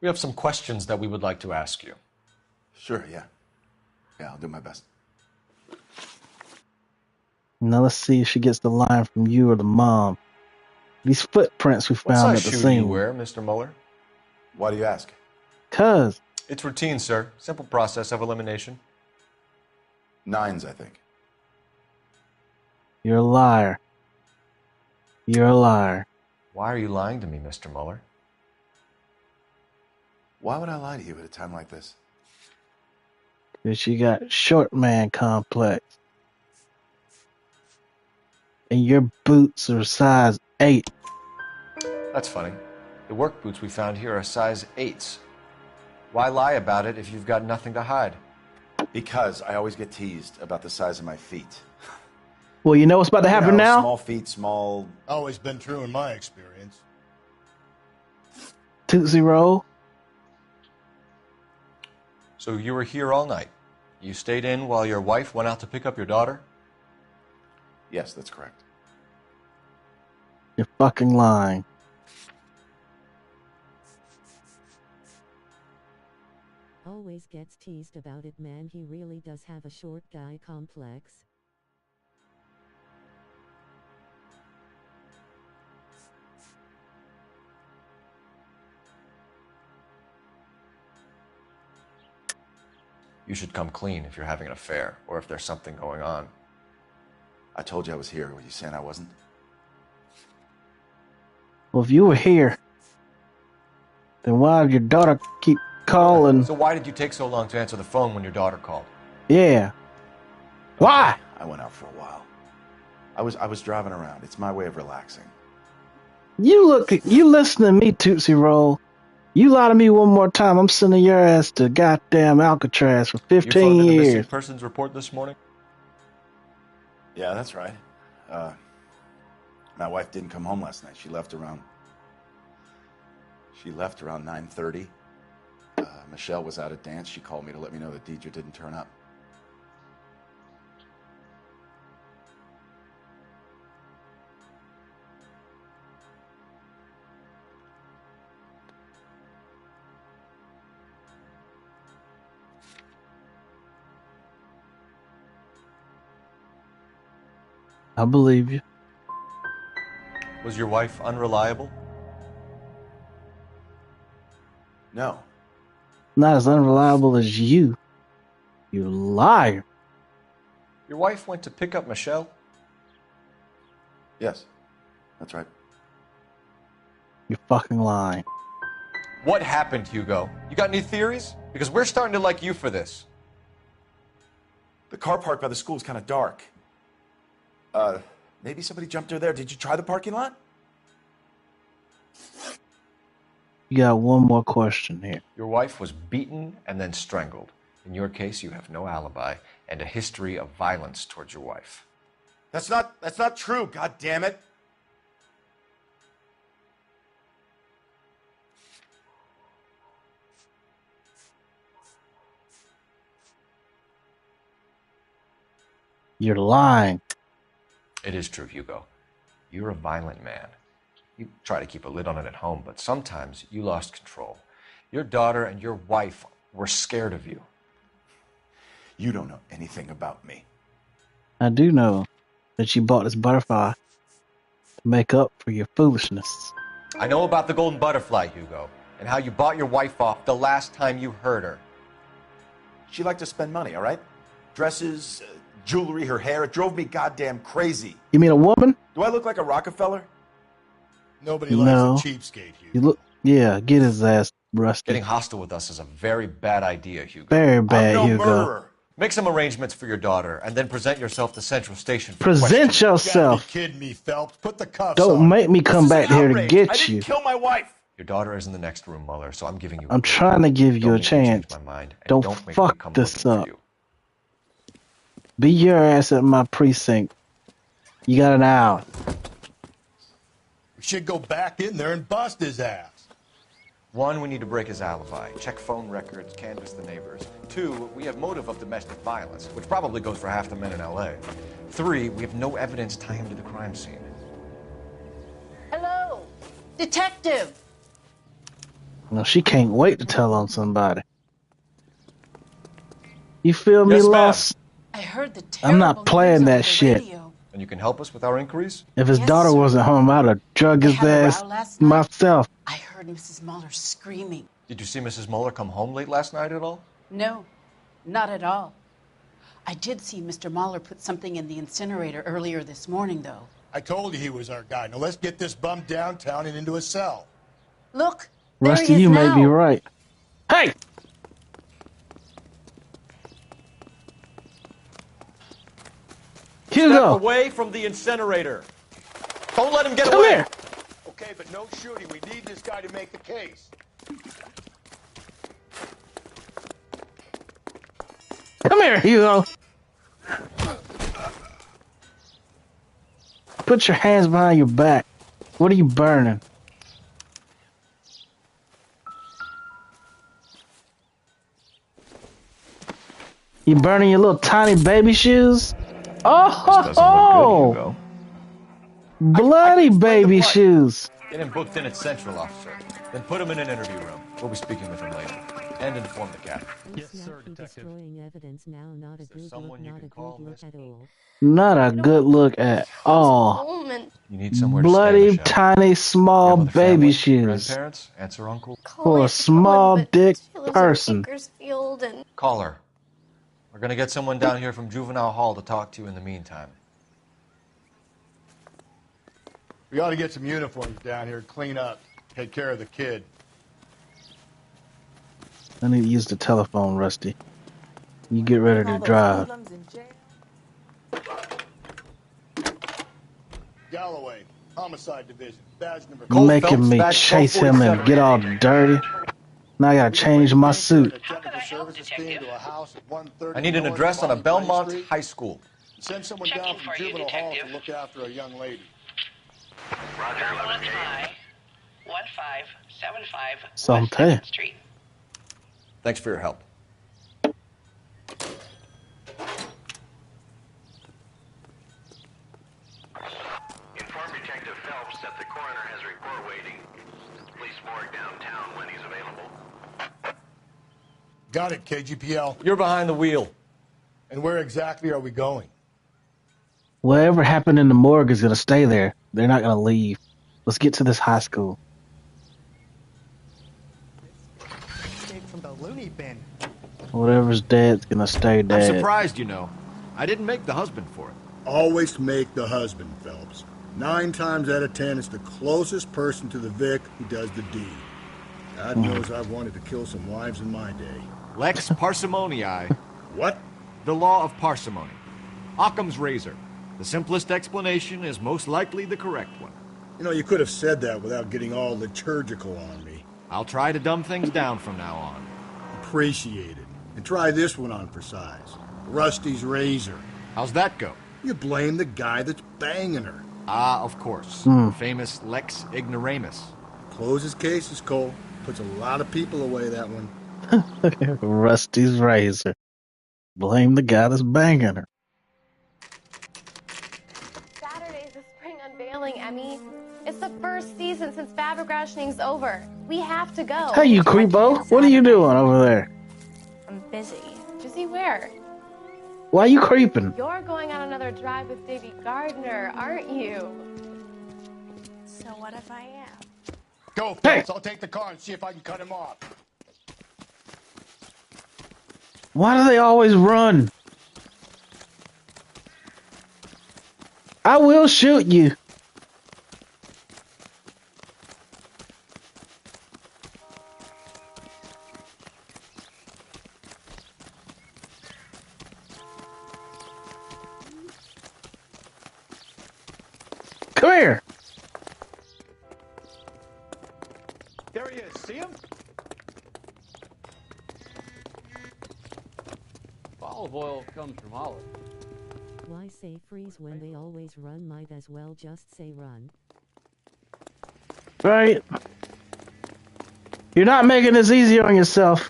S2: We have some questions that we would like to ask you.
S6: Sure, yeah. Yeah, I'll do my best.
S3: Now let's see if she gets the line from you or the mom. These footprints we
S2: What
S3: found
S2: size
S3: at the
S2: shoe do you
S3: scene.
S2: wear, Mr. Muller?
S6: Why do you ask?
S3: Cuz.
S2: It's routine, sir. Simple process of elimination.
S6: 9s, I think.
S3: You're a liar. You're a liar.
S2: Why are you lying to me, Mr. Muller?
S6: Why would I lie to you at a time like this?
S3: Because she got short man complex. And your boots are size 8.
S2: That's funny. The work boots we found here are size 8s. Why lie about it if you've got nothing to hide?
S6: Because I always get teased about the size of my feet.
S3: Well, you know what's about to happen now?
S6: Small feet, small...
S1: Always been true in my experience.
S3: Tootsie Roll.
S2: So you were here all night. You stayed in while your wife went out to pick up your daughter?
S6: Yes, that's correct.
S3: You're fucking lying.
S10: Always gets teased about it, man. He really does have a short guy complex.
S2: You should come clean if you're having an affair or if there's something going on.
S6: I told you I was here. Were you saying I wasn't?
S3: Well, if you were here, then why did your daughter keep calling?
S2: So why did you take so long to answer the phone when your daughter called?
S3: Yeah. Why?
S6: I went out for a while. I was driving around. It's my way of relaxing.
S3: You listen to me, Tootsie Roll. You lie to me one more time, I'm sending your ass to goddamn Alcatraz for 15
S2: You phoned in the missing
S3: years.
S2: persons report this morning?
S6: Yeah, that's right. My wife didn't come home last night. She left around 9:30. Michelle was out at dance. She called me to let me know that Deidre didn't turn up.
S3: I believe you.
S2: Was your wife unreliable?
S6: No.
S3: Not as unreliable as you. You liar.
S2: Your wife went to pick up Michelle?
S6: Yes, that's right.
S3: You're fucking lying.
S2: What happened, Hugo? You got any theories? Because we're starting to like you for this.
S6: The car park by the school is kind of dark. Maybe somebody jumped her there. Did you try the parking lot?
S3: You got one more question here.
S2: Your wife was beaten and then strangled. In your case, you have no alibi and a history of violence towards your wife.
S6: That's not true, god damn it.
S3: You're lying.
S2: It is true, Hugo. You're a violent man. You try to keep a lid on it at home, but sometimes you lost control. Your daughter and your wife were scared of you.
S6: You don't know anything about me.
S3: I do know that you bought this butterfly make up for your foolishness.
S2: I know about the golden butterfly, Hugo, and how you bought your wife off the last time you heard her.
S6: She liked to spend money, all right? Dresses, jewelry, her hair. It drove me goddamn crazy.
S3: You mean a woman?
S6: Do I look like a Rockefeller?
S1: Nobody
S3: No.
S1: likes a cheapskate, Hugo.
S3: You look, yeah, get his ass, Rusty.
S2: Getting hostile with us is a very bad idea, Hugo.
S3: Very bad,
S6: I'm no
S3: Hugo.
S6: murderer.
S2: Make some arrangements for your daughter, and then present yourself to Central Station for
S3: Present
S2: questioning.
S1: You gotta
S3: yourself.
S1: be kidding me, Phelps. Put the cuffs
S3: Don't
S1: on.
S3: make me come back here to
S6: Outrage. I
S3: get
S6: didn't
S3: you.
S6: kill my wife.
S2: Your daughter is in the next room, Mueller, so I'm giving you.
S3: I'm trying to give you
S2: Don't
S3: a
S2: make me change
S3: chance.
S2: my mind, and
S3: Don't
S2: make me
S3: fuck
S2: come
S3: this
S2: looking
S3: up.
S2: for you.
S3: Be your ass at my precinct. You got an hour.
S1: We should go back in there and bust his ass.
S2: 1, we need to break his alibi. Check phone records, canvass the neighbors. 2, we have motive of domestic violence, which probably goes for half the men in LA. 3, we have no evidence tying him to the crime scene.
S5: Hello, detective.
S3: No, she can't wait to tell on somebody. You feel me,
S2: Yes, ma'am.
S3: Lost?
S5: I heard the
S3: I'm
S5: terrible
S3: not playing
S5: news over
S3: that
S5: the
S3: shit.
S5: radio.
S2: And you can help us with our inquiries?
S3: If his
S5: Yes,
S3: daughter
S5: sir.
S3: wasn't home, I'd have drug
S5: They
S3: his
S5: had a
S3: ass
S5: row last night.
S3: myself.
S5: I heard Mrs. Mueller screaming.
S2: Did you see Mrs. Mueller come home late last night at all?
S5: No, not at all. I did see Mr. Mueller put something in the incinerator earlier this morning, though.
S1: I told you he was our guy. Now let's get this bum downtown and into a cell.
S5: Look, there
S3: Rusty,
S5: he is
S3: you
S5: now.
S3: may be right. Hey!
S2: Step
S3: Hugo!
S2: away from the incinerator. Don't let him get
S3: Come
S2: away.
S3: here!
S1: Okay, but no shooting. We need this guy to make the case.
S3: Come here, Hugo! Put your hands behind your back. What are you burning? You burning your little tiny baby shoes? Oh, ho,
S2: This doesn't look good,
S3: ho.
S2: Hugo.
S3: Bloody baby shoes.
S2: Get him booked in at Central, officer. Then put him in an interview room. We'll be speaking with him later. And inform the captain.
S10: Yes, sir, detective. Destroying evidence now, not a good look,
S2: someone you
S10: not a
S2: can
S10: good
S2: call,
S10: look at all.
S3: Not a good look at all.
S21: Woman.
S2: You need somewhere to
S3: Bloody,
S2: stay, Michelle.
S3: tiny, small
S2: With a
S3: baby
S2: family,
S3: shoes.
S2: Grandparents, aunts or uncle.
S3: For a small dick
S21: She lives in
S3: person.
S21: Bakersfield and
S2: Call her. We're gonna get someone down here from Juvenile Hall to talk to you in the meantime.
S1: We ought to get some uniforms down here, clean up, take care of the kid.
S3: I need to use the telephone, Rusty. You get ready to drive.
S1: Galloway, Homicide Division, badge number.
S3: You're making me chase him and get all dirty. Now I gotta change my suit.
S1: Technical services team to a house at 130
S2: I need an
S1: North
S2: address on a
S1: Bonnie
S2: Belmont
S1: Street.
S2: High School.
S1: Send someone down from Juvenile Hall to look after a young lady.
S11: Cumberland High, 1575
S3: So I'm
S11: West
S3: telling.
S11: 2nd Street.
S2: Thanks for your help.
S22: Inform Detective Phelps that the coroner has a report waiting. Police morgue downtown when he's available.
S1: Got it, KGPL.
S2: You're behind the wheel.
S1: And where exactly are we going?
S3: Whatever happened in the morgue is gonna stay there. They're not gonna leave. Let's get to this high school.
S19: Escaped from the loony bin.
S3: Whatever's dead's gonna stay
S9: I'm
S3: dead.
S9: surprised, you know. I didn't make the husband for it.
S4: Always make the husband, Phelps. 9 times out of 10, it's the closest person to the Vic who does the deed. God knows I've wanted to kill some wives in my day.
S9: Lex parsimonii.
S4: What?
S9: The law of parsimony. Occam's razor. The simplest explanation is most likely the correct one.
S4: You know, you could have said that without getting all liturgical on me.
S9: I'll try to dumb things down from now on.
S4: Appreciate it. And try this one on for size. Rusty's razor.
S9: How's that go?
S4: You blame the guy that's banging her.
S9: Ah, of course.
S3: Hmm.
S9: Famous Lex ignoramus.
S4: Closes cases, Cole. Puts a lot of people away, that one.
S3: Rusty's razor. Blame the guy that's banging her.
S21: Saturday's the spring unveiling, Emmy. It's the first season since fabric rationing's over. We have to go.
S3: Hey, you creepo. What are you doing over there?
S21: I'm busy. Busy where?
S3: Why are you creeping?
S21: You're going on another drive with Davy Gardner, aren't you?
S7: So what if I am?
S4: Go, Phelps. I'll take the car and see if I can cut him off.
S3: Why do they always run? I will shoot you. Come here.
S12: There he is. See him?
S23: Olive oil comes from olive.
S10: Why say freeze when they always run? Might as well just say run.
S3: Right. You're not making this easy on yourself.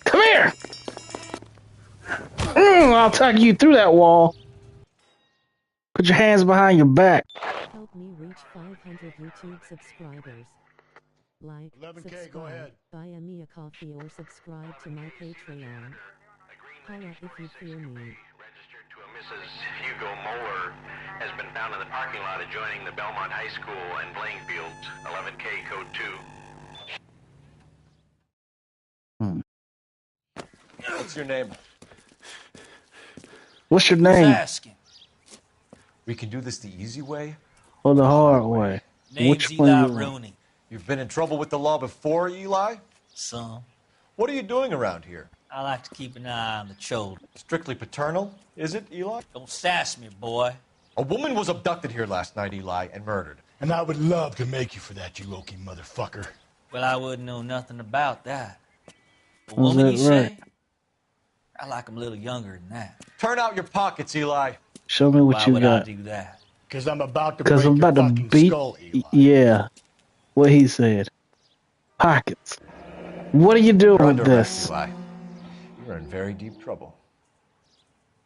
S3: Come here. I'll tuck you through that wall. Put your hands behind your back.
S10: Help me reach 500 YouTube subscribers. Like,
S1: 11K,
S10: subscribe,
S1: go ahead.
S10: buy me a coffee or subscribe to my Patreon. Holla if you feel me.
S22: Mrs. Hugo Moeller has been found in the parking lot adjoining the Belmont High School and playing fields. 11K code 2.
S2: What's your name?
S3: What's your name?
S2: Asking. We can do this the easy way
S3: Or the hard way?
S24: Name's
S3: Which one
S24: Eli
S3: you want?
S24: Rooney.
S2: You've been in trouble with the law before, Eli?
S24: Some.
S2: What are you doing around here?
S24: I like to keep an eye on the children.
S2: Strictly paternal, is it, Eli?
S24: Don't sass me, boy.
S2: A woman was abducted here last night, Eli, and murdered.
S4: And I would love to make you for that, you oaky motherfucker.
S24: Well, I wouldn't know nothing about that. A
S3: Was
S24: woman,
S3: that
S24: you say?
S3: right?
S24: I like 'em a little younger than that.
S2: Turn out your pockets, Eli.
S3: Show me what
S24: Why
S3: you
S24: would
S3: got.
S24: I do that?
S4: Because I'm about to
S3: Because
S4: break
S3: I'm
S4: your
S3: about to
S4: fucking
S3: beat.
S4: skull, Eli.
S3: Yeah. What he said. Pockets. What are you doing
S2: You're
S3: with
S2: under arrest,
S3: this?
S2: Eli. You're in very deep trouble.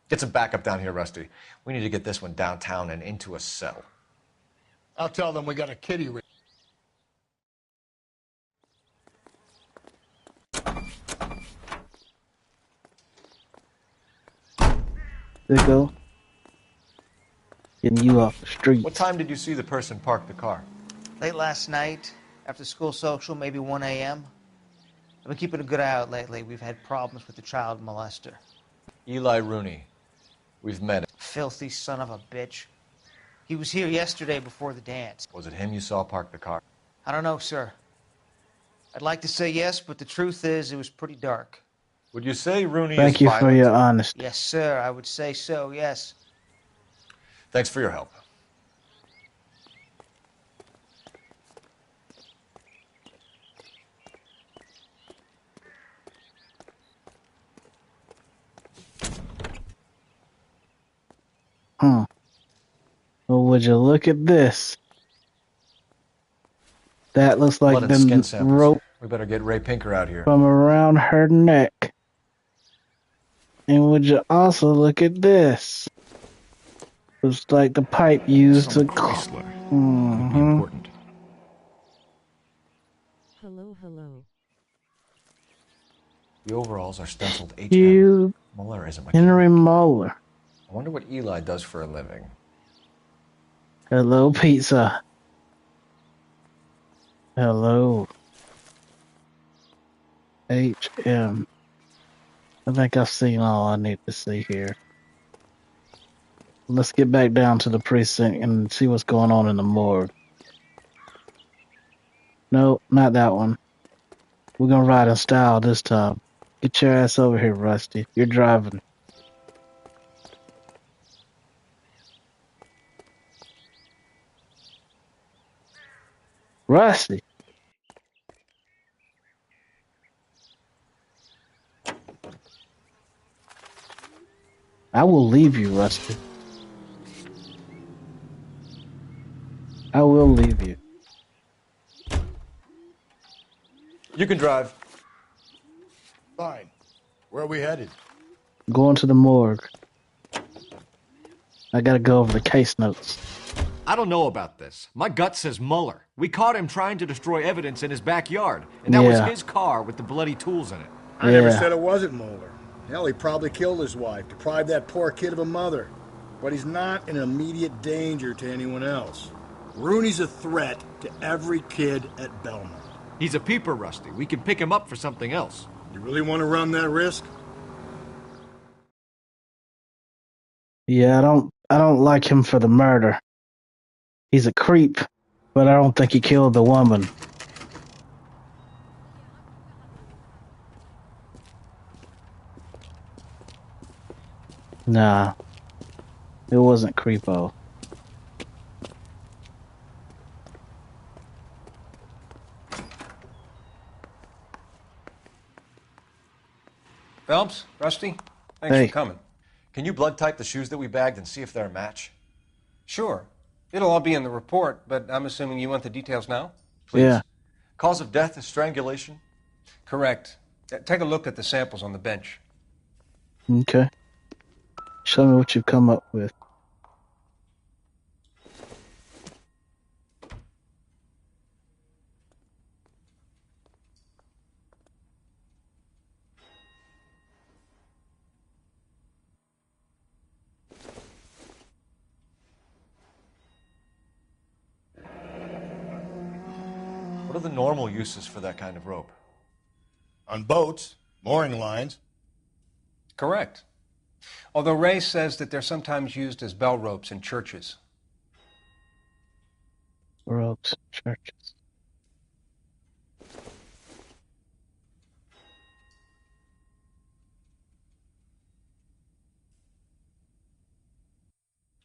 S2: Get some backup down here, Rusty. We need to get this one downtown and into a cell.
S4: I'll tell them we got a kitty ring.
S3: There you go. Getting you off the street.
S2: What time did you see the person park the car?
S8: Late last night, after school social, maybe 1 a.m. I've been keeping a good eye out lately. We've had problems with the child molester.
S2: Eli Rooney. We've met him.
S8: Filthy son of a bitch. He was here yesterday before the dance.
S2: Was it him you saw park the car?
S8: I don't know, sir. I'd like to say yes, but the truth is it was pretty dark.
S2: Would you say Rooney
S3: Thank
S2: is
S3: you
S2: violent?
S3: for your honesty.
S8: Yes, sir. I would say so, yes.
S2: Thanks for your help.
S3: Well, would you look at this? That looks like
S2: Blood and skin
S3: them
S2: samples.
S3: rope
S2: We better get Ray Pinker out here.
S3: from around her neck. And would you also look at this? Looks like the pipe used to. Mhm.
S10: Hello, hello.
S2: The overalls are stenciled HM.
S3: You,
S2: Mueller isn't much.
S3: Henry Moeller.
S2: I wonder what Eli does for a living.
S3: Hello, pizza. Hello. HM. I think I've seen all I need to see here. Let's get back down to the precinct and see what's going on in the morgue. No, not that one. We're gonna ride in style this time. Get your ass over here, Rusty. You're driving. Rusty. I will leave you, Rusty. I will leave you.
S2: You can drive.
S1: Fine. Where are we headed?
S3: Going to the morgue. I gotta go over the case notes.
S9: I don't know about this. My gut says Mueller. We caught him trying to destroy evidence in his backyard, and that was
S3: Yeah.
S9: his car with the bloody tools in it.
S4: I never
S3: Yeah.
S4: said it wasn't Mueller. Hell, he probably killed his wife, deprived that poor kid of a mother. but he's not an immediate danger to anyone else. Rooney's a threat to every kid at Belmont.
S9: He's a peeper, Rusty. We can pick him up for something else.
S4: You really want to run that risk?
S3: Yeah, I don't like him for the murder. He's a creep, but I don't think he killed the woman. Nah, it wasn't creepo.
S14: Phelps, Rusty, thanks
S3: Hey.
S14: for coming.
S2: Can you blood type the shoes that we bagged and see if they're a match?
S14: Sure. It'll all be in the report, but I'm assuming you want the details now?
S2: Please.
S3: Yeah.
S2: Cause of death is strangulation?
S14: Correct. Take a look at the samples on the bench.
S3: Okay. Show me what you've come up with.
S2: What are the normal uses for that kind of rope?
S1: On boats, mooring lines.
S14: Correct. Although Ray says that they're sometimes used as bell ropes in churches.
S3: Ropes, churches.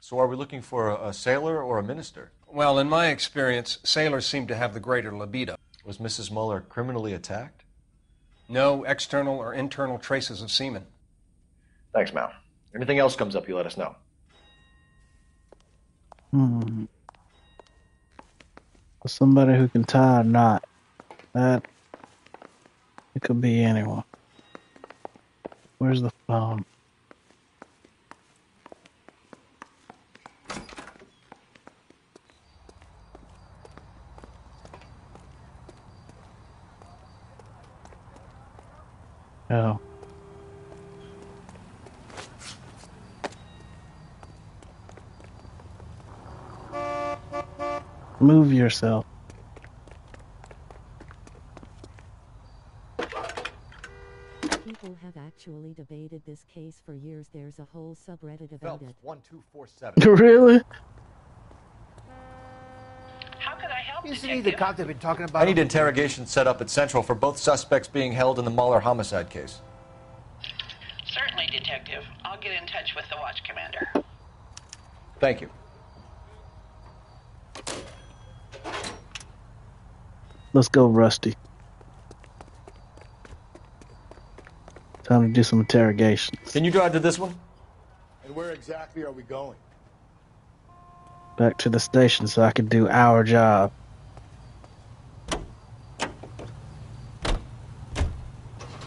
S2: So are we looking for a sailor or a minister?
S14: Well, in my experience, sailors seem to have the greater libido.
S2: Was Mrs. Muller criminally attacked?
S14: No external or internal traces of semen.
S2: Thanks, Mal. Anything else comes up, you let us know.
S3: Somebody who can tie a knot. That, it could be anyone. Where's the phone? Oh. Move yourself.
S10: People have actually debated this case for years. There's a whole subreddit about it.
S2: 1247.
S3: Really?
S11: How could I help,
S7: Isn't he the cop they've been talking about?
S2: I need interrogation set up at Central for both suspects being held in the Muller homicide case.
S11: Certainly, Detective. I'll get in touch with the watch commander.
S2: Thank you.
S3: Let's go, Rusty. Time to do some interrogations.
S2: Can you drive to this one?
S1: And where exactly are we going?
S3: Back to the station so I can do our job.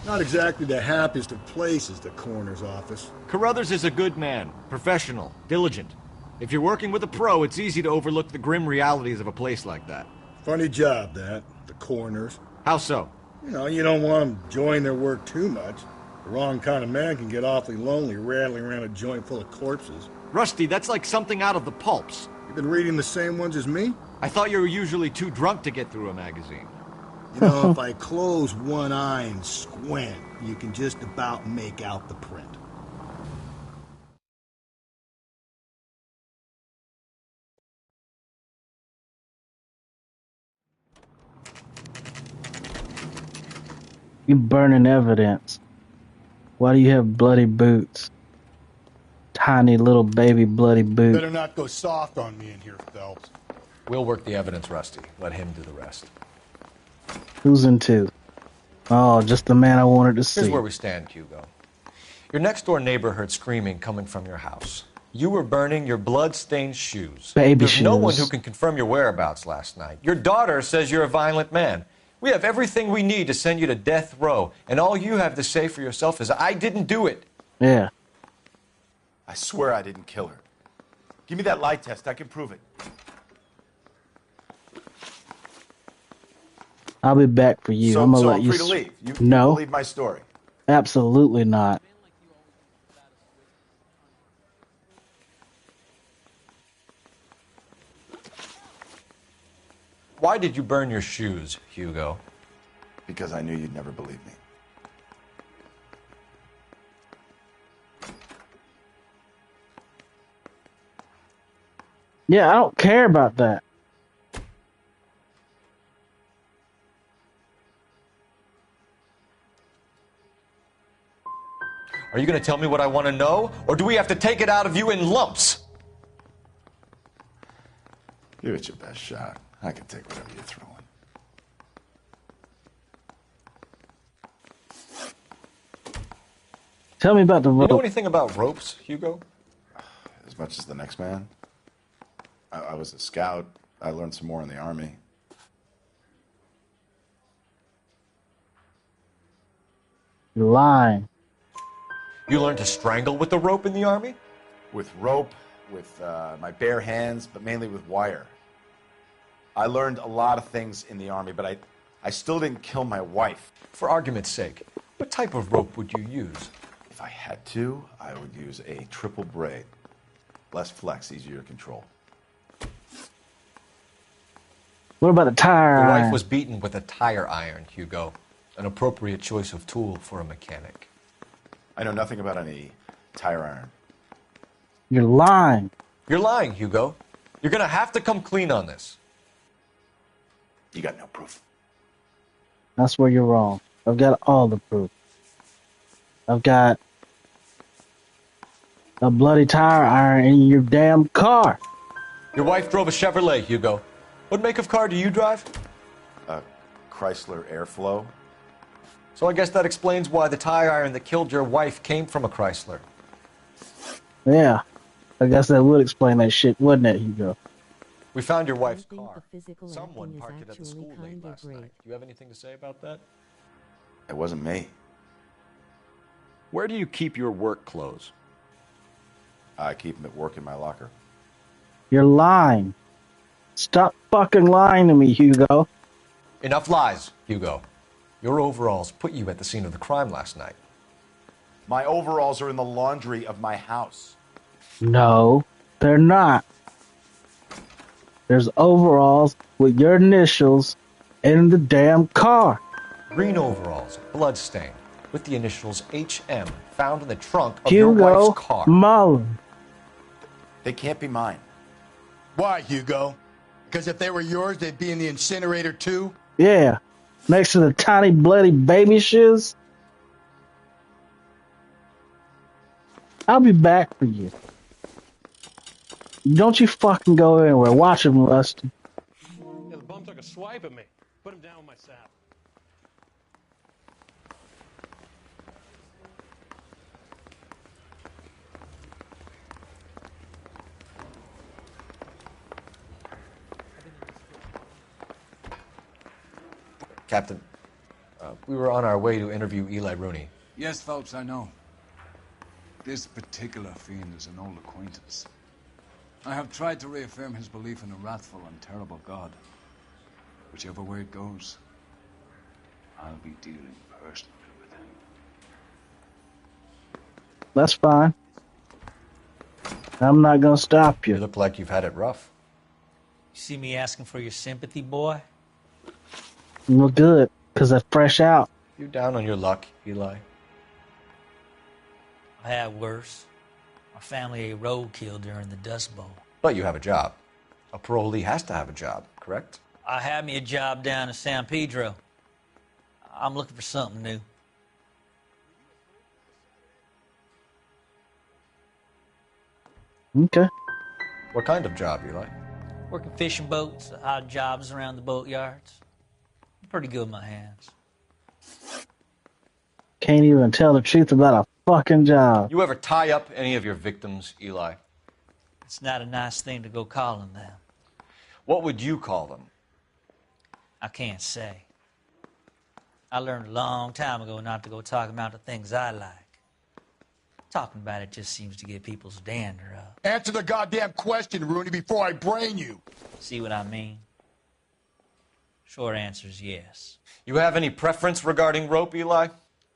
S4: Not exactly the happiest of places, the coroner's office.
S9: Carruthers is a good man, professional, diligent. If you're working with a pro, it's easy to overlook the grim realities of a place like that.
S4: Funny job, that, the coroner's.
S9: How so?
S4: You know, you don't want them enjoying their work too much. The wrong kind of man can get awfully lonely rattling around a joint full of corpses.
S9: Rusty, that's like something out of the pulps.
S4: You've been reading the same ones as me?
S9: I thought you were usually too drunk to get through a magazine.
S4: You know, if I close one eye and squint, you can just about make out the print.
S3: You burning evidence. Why do you have bloody boots? Tiny little baby bloody boot.
S1: Better not go soft on me in here, Phelps.
S2: We'll work the evidence, Rusty. Let him do the rest.
S3: Who's in two? Oh, just the man I wanted to see.
S2: Here's where we stand, Hugo. Your next-door neighbor heard screaming coming from your house. You were burning your blood-stained shoes.
S3: Baby
S2: There's no one
S3: shoes.
S2: who can confirm your whereabouts last night. Your daughter says you're a violent man. We have everything we need to send you to death row, and all you have to say for yourself is, I didn't do it.
S3: Yeah.
S6: I swear I didn't kill her. Give me that lie test. I can prove it.
S3: I'll be back for you.
S6: So,
S3: I'm gonna
S6: so
S3: let
S6: I'm
S3: you.
S6: free to leave. You
S3: No.
S6: believe my story.
S3: Absolutely not.
S2: Why did you burn your shoes, Hugo?
S6: Because I knew you'd never believe me.
S3: Yeah, I don't care about that.
S2: Are you going to tell me what I want to know, or do we have to take it out of you in lumps?
S6: Give it your best shot. I can take whatever you're throwing.
S3: Tell me about the rope.
S2: You know anything about ropes, Hugo?
S6: As much as the next man. I was a scout. I learned some more in the Army.
S3: You're lying.
S2: You learned to strangle with the rope in the Army?
S6: With rope, with my bare hands, but mainly with wire. I learned a lot of things in the Army, but I still didn't kill my wife.
S2: For argument's sake, what type of rope would you use?
S6: If I had to, I would use a triple braid. Less flex, easier to control.
S3: What about the tire
S2: Your wife
S3: iron?
S2: was beaten with a tire iron, Hugo. An appropriate choice of tool for a mechanic.
S6: I know nothing about any tire iron.
S3: You're lying.
S2: You're lying, Hugo. You're gonna have to come clean on this.
S6: You got no proof.
S3: That's where you're wrong. I've got all the proof. I've got a bloody tire iron in your damn car.
S2: Your wife drove a Chevrolet, Hugo. What make of car do you drive?
S6: A Chrysler Airflow.
S2: So I guess that explains why the tire iron that killed your wife came from a Chrysler.
S3: Yeah. I guess that would explain that shit, wouldn't it, Hugo?
S2: We found your wife's
S10: I think
S2: car.
S10: the physical
S2: Someone
S10: acting is
S2: parked it at the
S10: actually
S2: school late
S10: kinda
S2: last
S10: great.
S2: night. Do you have anything to say about that?
S6: It wasn't me.
S9: Where do you keep your work clothes?
S6: I keep them at work in my locker.
S3: You're lying. Stop fucking lying to me, Hugo.
S2: Enough lies, Hugo. Your overalls put you at the scene of the crime last night.
S6: My overalls are in the laundry of my house.
S3: No, they're not. There's overalls with your initials in the damn car.
S2: Green overalls, bloodstained, with the initials HM found in the trunk of your
S3: Hugo
S2: wife's car.
S3: Mullen.
S6: They can't be mine.
S4: Why, Hugo? Because if they were yours, they'd be in the incinerator too?
S3: Yeah, next to the tiny bloody baby shoes. I'll be back for you. Don't you fucking go anywhere. Watch him, Rusty.
S18: Yeah, the bum took a swipe at me. Put him down with my saddle.
S2: Captain, we were on our way to interview Eli Rooney.
S16: Yes, Phelps, I know. This particular fiend is an old acquaintance. I have tried to reaffirm his belief in a wrathful and terrible God. Whichever way it goes, I'll be dealing personally with him.
S3: That's fine. I'm not gonna stop you.
S2: You look like you've had it rough.
S24: You see me asking for your sympathy, boy?
S3: You look good, because I'm fresh out.
S2: You down on your luck, Eli?
S24: I had worse. My family ate roadkill during the Dust Bowl.
S2: But you have a job. A parolee has to have a job, correct?
S24: I had me a job down in San Pedro. I'm looking for something new.
S3: Okay.
S2: What kind of job, Eli?
S24: Working fishing boats, odd jobs around the boatyards. I'm pretty good with my hands.
S3: Can't even tell the truth about a fucking job.
S2: You ever tie up any of your victims, Eli?
S24: It's not a nice thing to go calling them.
S2: What would you call them?
S24: I can't say. I learned a long time ago not to go talking about the things I like. Talking about it just seems to get people's dander up.
S4: Answer the goddamn question, Rooney, before I brain you.
S24: See what I mean? Short answer is yes.
S2: You have any preference regarding rope, Eli?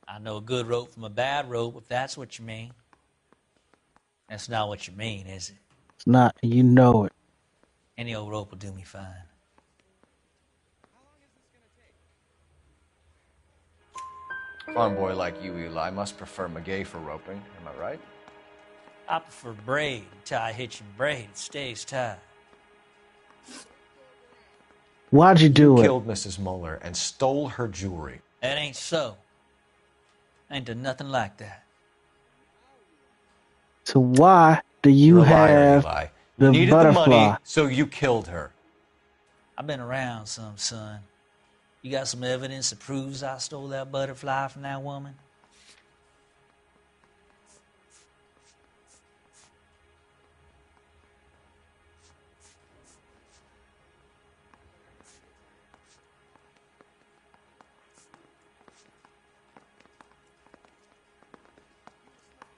S24: I know a good rope from a bad rope, if that's what you mean. That's not what you mean, is it?
S3: It's not. You know it.
S24: Any old rope will do me fine.
S2: Farm boy like you, Eli, must prefer Magay for roping. Am I right?
S24: I prefer braid. Tie hitching braid. It stays tied.
S3: Why'd you do it?
S2: Killed Mrs. Muller and stole her jewelry.
S24: That ain't so. I ain't done nothing like that.
S3: So why do you
S2: You're a liar,
S3: have
S2: Eli.
S3: the
S2: You needed
S3: butterfly?
S2: the money, so you killed her.
S24: I've been around some, son. You got some evidence that proves I stole that butterfly from that woman?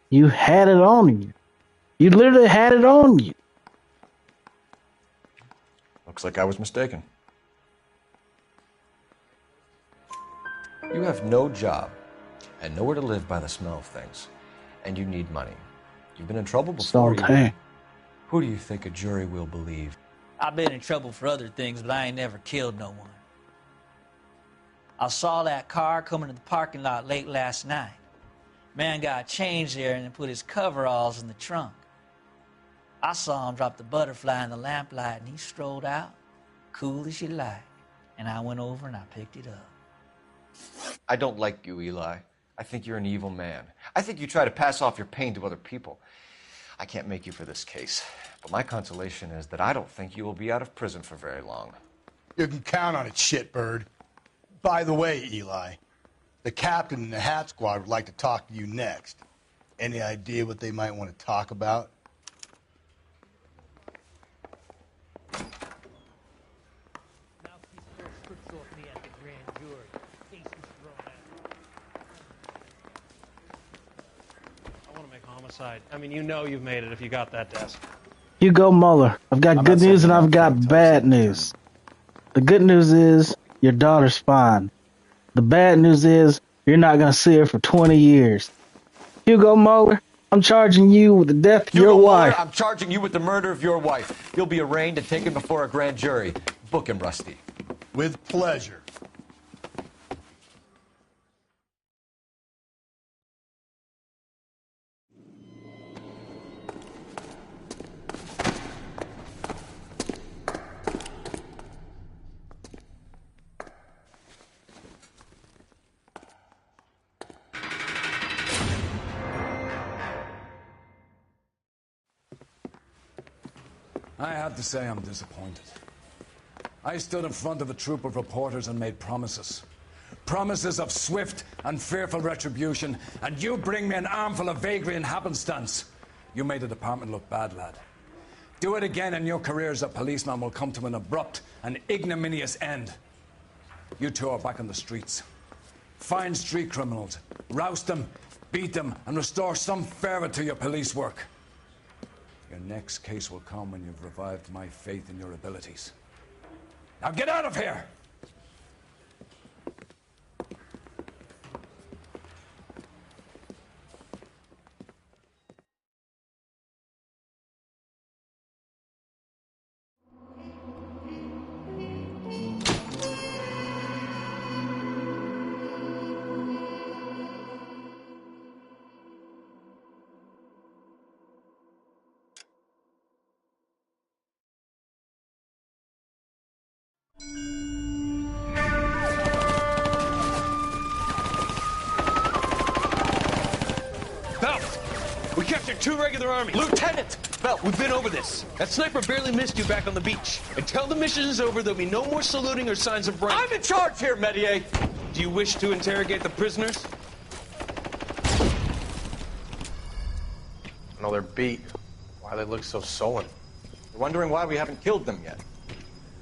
S3: You had it on you. You literally had it on you.
S2: Looks like I was mistaken. You have no job and nowhere to live by the smell of things, and you need money. You've been in trouble before. Who do you think a jury will believe?
S24: I've been in trouble for other things, but I ain't never killed no one. I saw that car coming to the parking lot late last night. Man got changed there and then put his coveralls in the trunk. I saw him drop the butterfly in the lamplight and he strolled out, cool as you like. And I went over and I picked it up.
S2: I don't like you, Eli. I think you're an evil man. I think you try to pass off your pain to other people. I can't make you for this case, but my consolation is that I don't think you will be out of prison for very long.
S1: You can count on it, shitbird. By the way, Eli, the captain and the Hat Squad would like to talk to you next. Any idea what they might want to talk about?
S12: I mean, you know you've made it if you got that desk.
S3: Hugo Muller, I've got good news and I've got bad news. The good news is your daughter's fine. The bad news is you're not going to see her for 20 years. Hugo Muller, I'm charging you with the death of your wife.
S2: I'm charging you with the murder of your wife. You'll be arraigned and taken before a grand jury. Book him, Rusty.
S1: With pleasure.
S16: I have to say I'm disappointed. I stood in front of a troop of reporters and made promises. Promises of swift and fearful retribution, and you bring me an armful of vagary and happenstance. You made the department look bad, lad. Do it again and your career as a policeman will come to an abrupt and ignominious end. You two are back on the streets. Find street criminals, roust them, beat them, and restore some fervor to your police work. Your next case will come when you've revived my faith in your abilities. Now get out of here!
S12: We captured 2 regular armies.
S2: Lieutenant!
S12: Bell, we've been over this. That sniper barely missed you back on the beach. Until the mission is over, there'll be no more saluting or signs of rank.
S2: I'm in charge here, Medier!
S12: Do you wish to interrogate the prisoners?
S22: No, they're beat. Why they look so sullen?
S2: You're wondering why we haven't killed them yet.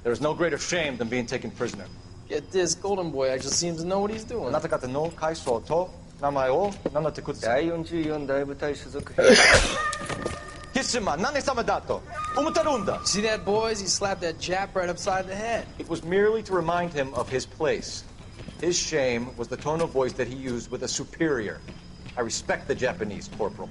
S2: There is no greater shame than being taken prisoner.
S7: Get this, Golden Boy actually seems to know what he's doing.
S2: あなた方の階層と名前を名乗ってください。
S7: 第44大部隊所属兵。
S2: キスマ、何様だと思ってるんだ。
S7: See that, boys? He slapped that Jap right upside the head.
S2: It was merely to remind him of his place. His shame was the tone of voice that he used with a superior. I respect the Japanese, Corporal.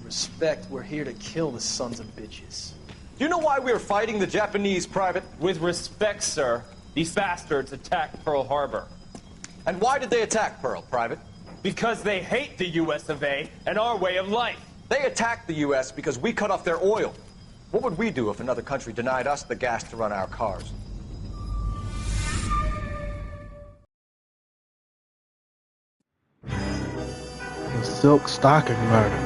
S7: Respect, we're here to kill the sons of bitches.
S2: Do you know why we are fighting the Japanese, Private?
S13: With respect, sir, these bastards attacked Pearl Harbor.
S2: And why did they attack Pearl, Private?
S12: Because they hate the US of A and our way of life.
S2: They attacked the U.S. because we cut off their oil. What would we do if another country denied us the gas to run our cars?
S3: The silk stocking murder.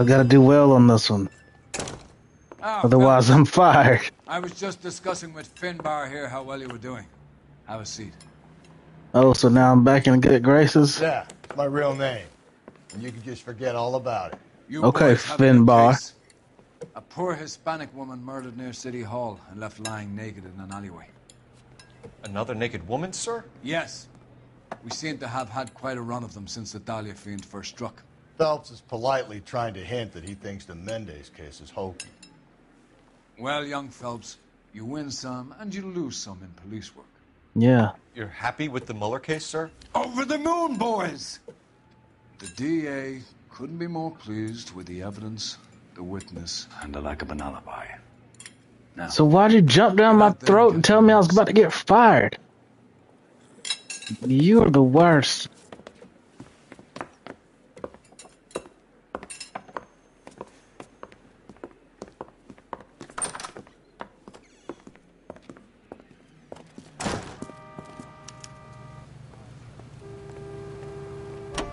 S3: I gotta do well on this one.
S16: Ah,
S3: Otherwise, I'm fired.
S16: I was just discussing with Finbar here how well you were doing. Have a seat.
S3: Oh, so now I'm back in good graces?
S1: Yeah, it's my real name. And you can just forget all about it.
S16: You
S3: Okay,
S16: boys have a
S3: Finbar.
S16: case. A poor Hispanic woman murdered near City Hall and left lying naked in an alleyway.
S2: Another naked woman, sir?
S16: Yes. We seem to have had quite a run of them since the Dahlia fiend first struck.
S1: Phelps is politely trying to hint that he thinks the Mendez case is hokey.
S16: Well, young Phelps, you win some and you lose some in police work.
S3: Yeah.
S2: You're happy with the Mueller case, sir?
S16: Over the moon, boys! The DA couldn't be more pleased with the evidence, the witness, and the lack of an alibi. Now,
S3: So why'd you jump down my throat and tell me I was about to get fired? You're the worst.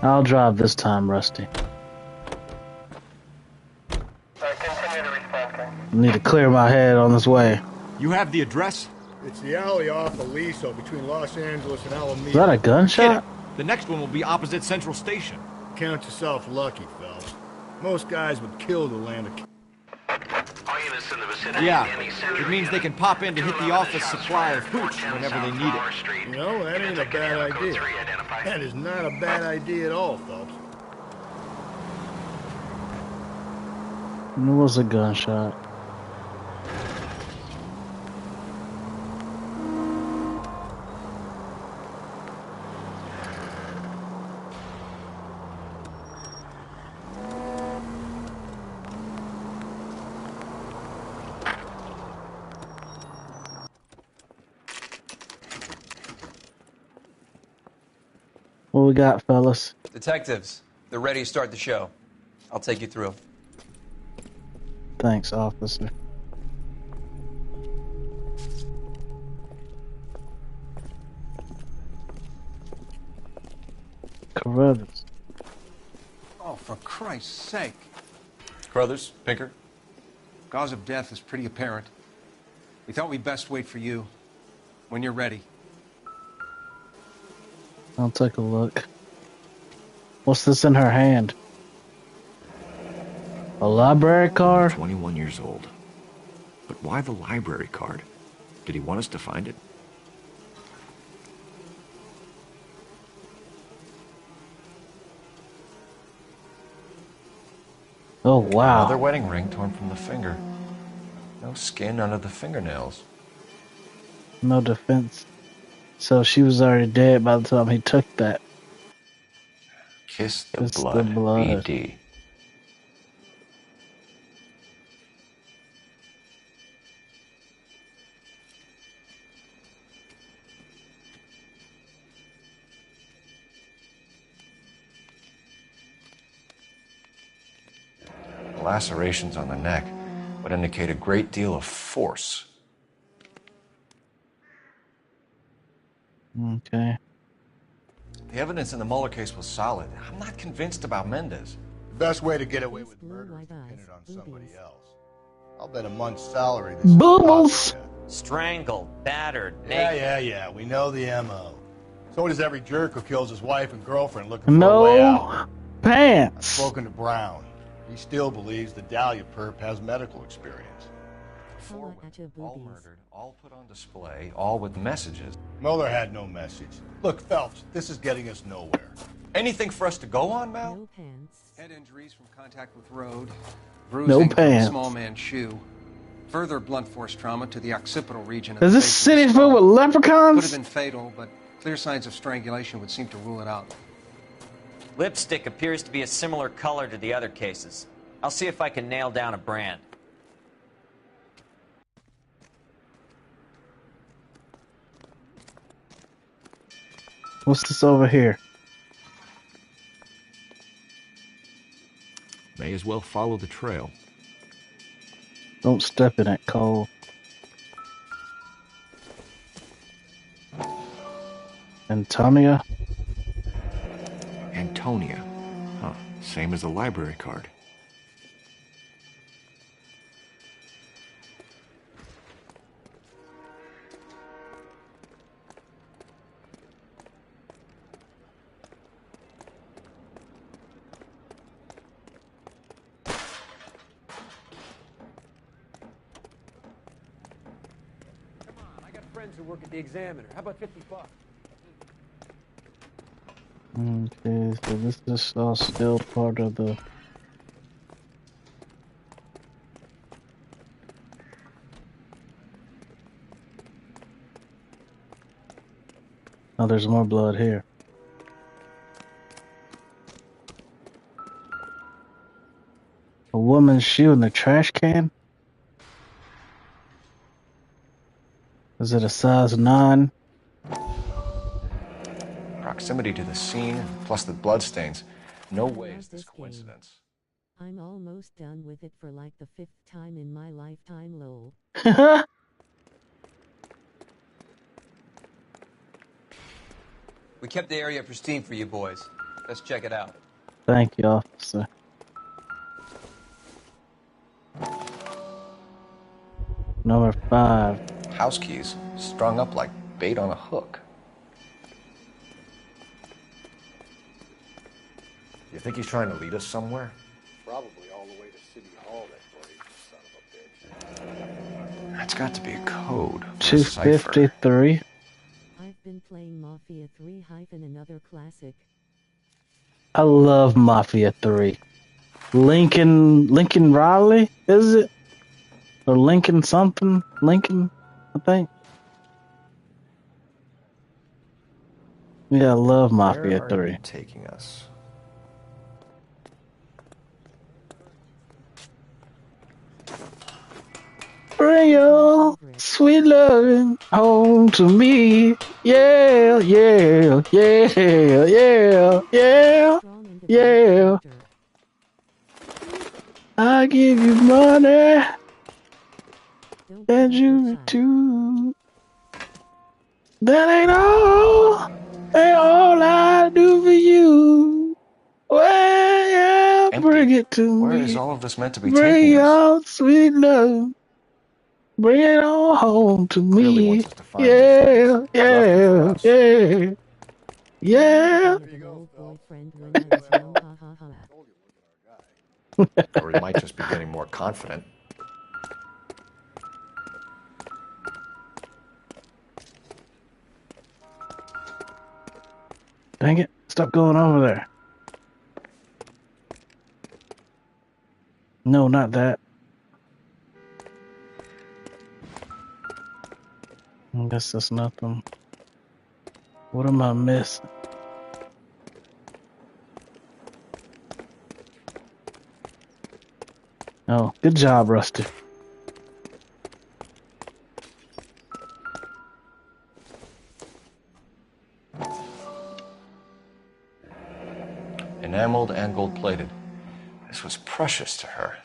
S3: I'll drive this time, Rusty. I need to clear my head on this way.
S9: You have the address?
S4: It's the alley off Aliso between Los Angeles and Alameda.
S3: Is that a gunshot?
S9: The next one will be opposite Central Station.
S4: Count yourself lucky, Phelps. Most guys would kill to land a...
S9: Yeah, it means they can pop in to hit the office supply of hooch whenever they need it.
S4: You know, that ain't a bad idea. That is not a bad idea at all, Phelps.
S3: It was a gunshot. What we got, fellas?
S8: Detectives, they're ready to start the show. I'll take you through.
S3: Thanks, officer. Carruthers.
S14: Oh, for Christ's sake.
S2: Carruthers, Pinker.
S14: Cause of death is pretty apparent. We thought we'd best wait for you. When you're ready.
S3: I'll take a look. What's this in her hand? A library card?
S9: 21 years old. But why the library card? Did he want us to find it?
S3: Oh, wow.
S2: Another wedding ring torn from the finger. No skin under the fingernails.
S3: No defense. So she was already dead by the time he took that.
S2: Kiss the
S3: Kiss the
S2: blood.
S3: blood.
S2: BD. Lacerations on the neck would indicate a great deal of force.
S3: Okay.
S2: The evidence in the Mueller case was solid. I'm not convinced about Mendez.
S1: The best way to get away with murder is to pin it on somebody else. I'll bet a month's salary this
S3: Boobles!
S13: Strangled, battered,
S1: Yeah. We know the M.O. So does every jerk who kills his wife and girlfriend looking for a way out.
S3: No pants.
S1: I've spoken to Brown. He still believes the Dahlia perp has medical experience.
S2: Four women, all murdered, all put on display, all with messages.
S1: Mueller had no message. Look, Phelps, this is getting us nowhere.
S2: Anything for us to go on, Mal?
S10: No pants.
S14: Head injuries from contact with road.
S3: No
S14: Bruising from a
S3: pants.
S14: small man's shoe. Further blunt force trauma to the occipital region. Of
S3: Is
S14: the
S3: this
S14: face
S3: city
S14: of the
S3: filled with
S14: skull.
S3: leprechauns?
S14: Could have been fatal, but clear signs of strangulation would seem to rule it out.
S13: Lipstick appears to be a similar color to the other cases. I'll see if I can nail down a brand.
S3: What's this over here?
S2: May as well follow the trail.
S3: Don't step in it, Cole. Antonia?
S2: Antonia. Huh. Same as the library card.
S5: Friends who work at the Examiner. How about $50?
S3: Okay, so this is all still part of the... Oh, there's more blood here. A woman's shoe in the trash can? Is it a size 9?
S2: Proximity to the scene, plus the bloodstains. No way is this coincidence.
S10: I'm almost done with it for like the 5th time in my lifetime, lol.
S15: We kept the area pristine for you boys. Let's check it out.
S3: Thank you, officer. Number 5.
S2: House keys, strung up like bait on a hook. You think he's trying to lead us somewhere?
S1: Probably all the way to City Hall, that bloody son of a bitch.
S2: That's got to be a code.
S3: 253.
S10: I've been playing Mafia 3 - another classic.
S3: I love Mafia 3. Lincoln Riley, is it? Or Lincoln something? Lincoln, I think. Yeah, I love Mafia
S2: Where
S3: 3.
S2: are you taking us?
S3: Bring your sweet loving home to me. Yeah, yeah, yeah, yeah, yeah, yeah. I give you money and you too. That ain't all I do for you. Well, yeah,
S2: Empty.
S3: bring it to
S2: Where
S3: me.
S2: is all of this meant to be
S3: Bring
S2: taking us?
S3: your sweet love. Bring it all home to
S2: Clearly
S3: me.
S2: wants us to find
S3: Yeah,
S2: these things.
S3: yeah, yeah, yeah.
S2: Or he might just be getting more confident.
S3: Dang it. Stop going over there. No, not that. I guess that's nothing. What am I missing? Oh, good job, Rusty.
S2: Enameled and gold-plated. This was precious to her.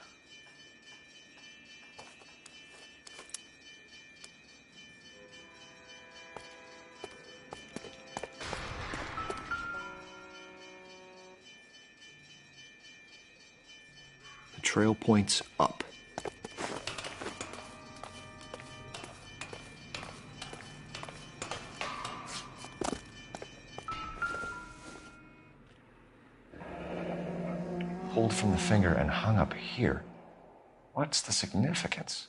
S2: The trail points up. Pulled from the finger and hung up here. What's the significance?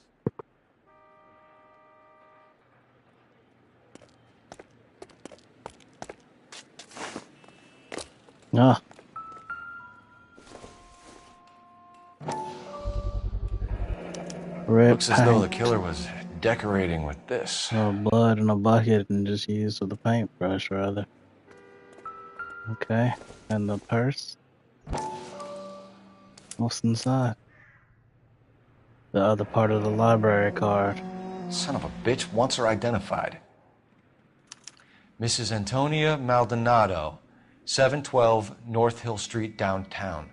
S3: Ah. Red
S2: Looks as though the
S3: paint.
S2: killer was decorating with this.
S3: Oh, blood in a bucket and just used with a paintbrush, rather. Okay, and the purse. What's inside? The other part of the library card.
S2: Son of a bitch wants her identified. Mrs. Antonia Maldonado, 712 North Hill Street, downtown.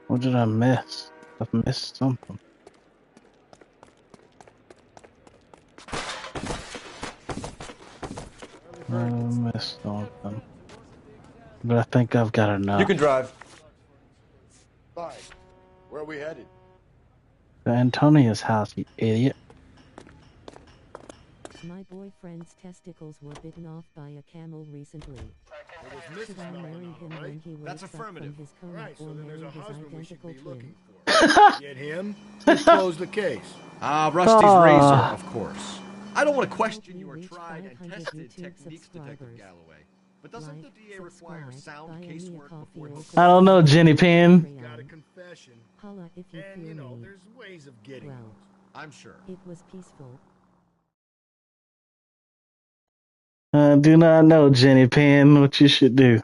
S3: What did I miss? I've missed something. I missed something. But I think I've got enough.
S2: You can drive.
S1: Fine. Where are we headed?
S3: To Antonia's house, you idiot.
S10: My boyfriend's testicles were bitten off by a camel recently. Should I marry him when he wakes up from his coma or marry his identical twin?
S4: Get him? Just close the case.
S2: Rusty's razor, of course. I don't want to question your tried and tested techniques, Detective Galloway. But doesn't the DA require sound casework before he...
S3: I don't know, Jenny Pin.
S4: Got a confession.
S10: Holla if you
S4: And,
S10: feel
S4: you know,
S10: me.
S4: there's ways of getting
S10: Well,
S2: I'm sure.
S10: it was peaceful.
S3: I do not know, Jenny Pin, what you should do.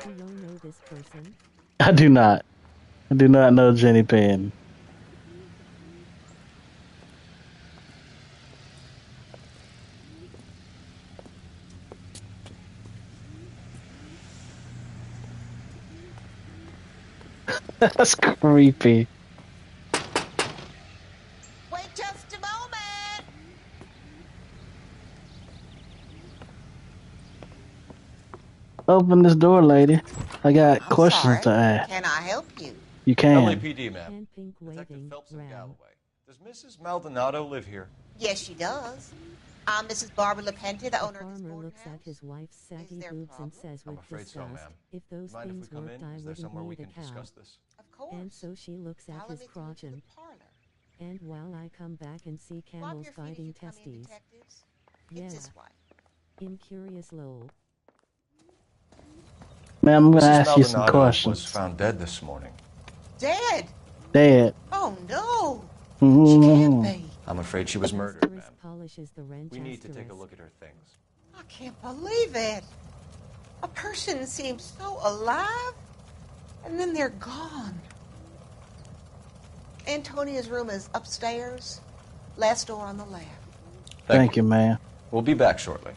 S10: Do you know this person?
S3: I do not. I do not know Jenny Pin. That's creepy.
S17: Wait just a moment.
S3: Open this door, lady. I got questions to ask.
S17: Can I help you?
S3: You can.
S2: LAPD, ma'am. Detective Phelps and Galloway. Does Mrs. Maldonado live here?
S17: Yes, she does. I'm Mrs. Barbara LaPente, the owner of this
S10: Farmer looks at his wife's saggy boobs and says
S2: I'm
S10: with
S2: afraid so,
S10: disgust,
S2: ma'am.
S10: if those
S2: Mind if
S10: things
S2: we come
S10: worked,
S2: in?
S10: I
S2: Is there
S10: wouldn't
S2: somewhere we
S10: need a
S2: can
S10: cow.
S2: discuss this?
S17: Of course.
S10: And so she looks at
S17: Follow
S10: his
S17: me through to the
S10: crotchin.
S17: parlor.
S10: And while I come back and see
S17: Wipe
S10: camels
S17: your feet as
S10: biting
S17: you come in,
S10: testes.
S17: detectives.
S10: Yeah.
S17: It's this way.
S10: I'm curious, lol.
S3: Ma'am, I'm gonna
S2: Mrs.
S3: ask you some
S2: Maldonado
S3: questions.
S2: was found dead this morning.
S17: Dead?
S3: Dead.
S17: Oh, no.
S3: Mm.
S2: I'm afraid she was murdered, ma'am.
S10: Polishes the wrench
S2: We need to take a
S10: asterisk.
S2: look at her things.
S17: I can't believe it. A person seems so alive, and then they're gone. Antonia's room is upstairs, last door on the left.
S3: Thank you, ma'am.
S2: We'll be back shortly.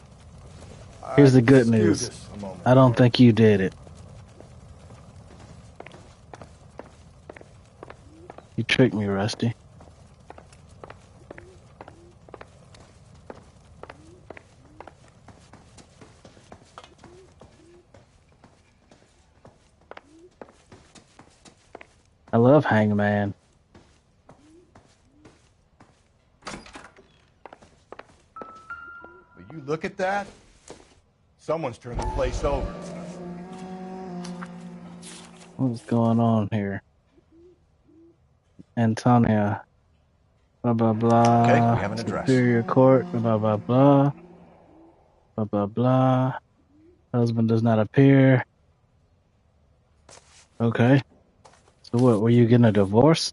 S3: Here's the good
S1: Excuse
S3: news.
S1: us a moment.
S3: I don't think you did it. You tricked me, Rusty. I love Hangman.
S1: Will you look at that? Someone's turned the place over.
S3: What's going on here? Antonia. Blah, blah, blah.
S2: Okay, we have an address.
S3: Superior Court. Blah, blah, blah. Blah, blah, blah. Husband does not appear. Okay. So what, were you getting a divorce?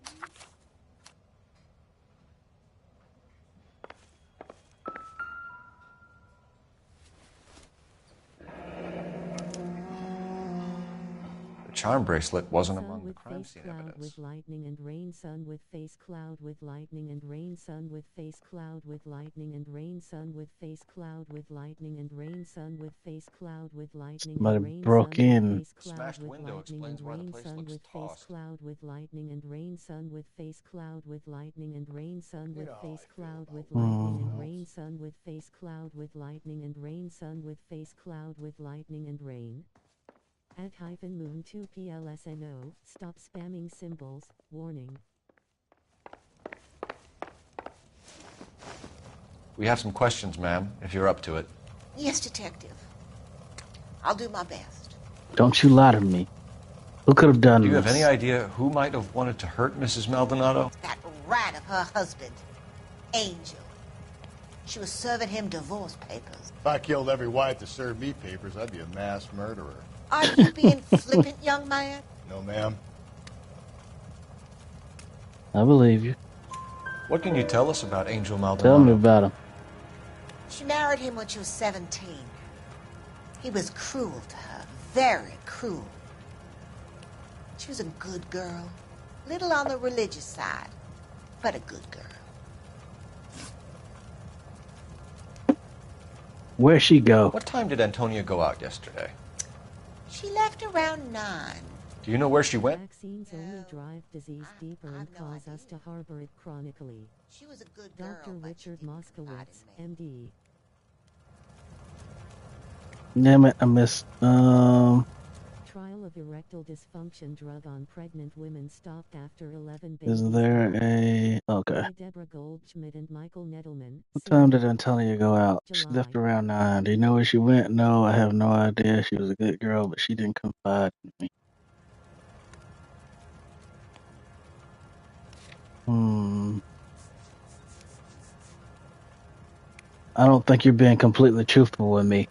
S2: The charm bracelet wasn't
S10: Sun
S2: among the
S10: with
S2: crime
S10: face
S2: scene
S10: cloud
S2: evidence.
S10: with lightning and rain. Sun with face cloud with lightning and rain. Sun with face cloud with lightning and rain. Sun with face cloud with lightning and rain. Sun with face cloud with lightning
S3: Somebody
S10: and rain.
S3: broke
S10: Sun
S3: in.
S10: with face cloud
S2: Smashed
S10: with
S2: window
S10: lightning
S2: explains
S10: and
S2: why the
S10: rain.
S2: place
S10: Sun
S2: looks
S10: with face
S2: tossed.
S10: cloud with lightning and rain. Sun with face cloud with lightning and rain. Sun with face cloud with lightning and rain. Sun with face cloud with lightning and rain. Sun with face cloud with lightning and rain. @-moon 2 PLSNO. Stop spamming symbols. Warning.
S2: We have some questions, ma'am, if you're up to it.
S17: Yes, detective. I'll do my best.
S3: Don't you lie to me. Who could have done
S2: Do you
S3: this?
S2: have any idea who might have wanted to hurt Mrs. Maldonado?
S17: That rat of her husband, Angel. She was serving him divorce papers.
S1: If I killed every wife to serve me papers, I'd be a mass murderer.
S17: Are you being flippant, young man?
S1: No, ma'am.
S3: I believe you.
S2: What can you tell us about Angel
S3: Tell me
S2: Maldonado?
S3: about him.
S17: She married him when she was 17. He was cruel to her, very cruel. She was a good girl, little on the religious side, but a good girl.
S3: Where'd she go?
S2: What time did Antonia go out yesterday?
S17: She left around 9.
S2: Do you know where she went?
S10: Vaccines only drive disease deeper and cause us to harbor it chronically.
S17: She was a good girl.
S10: Dr. Richard Moskowitz, MD.
S3: Damn it, I missed.
S10: Trial of erectile dysfunction drug on pregnant women stopped after 11
S3: Is
S10: babies.
S3: there a... Okay.
S10: By Deborah Goldschmidt and Michael Nettleman.
S3: What time did Antonia go out? She left around 9. Do you know where she went? No, I have no idea. She was a good girl, but she didn't confide in me. I don't think you're being completely truthful with me.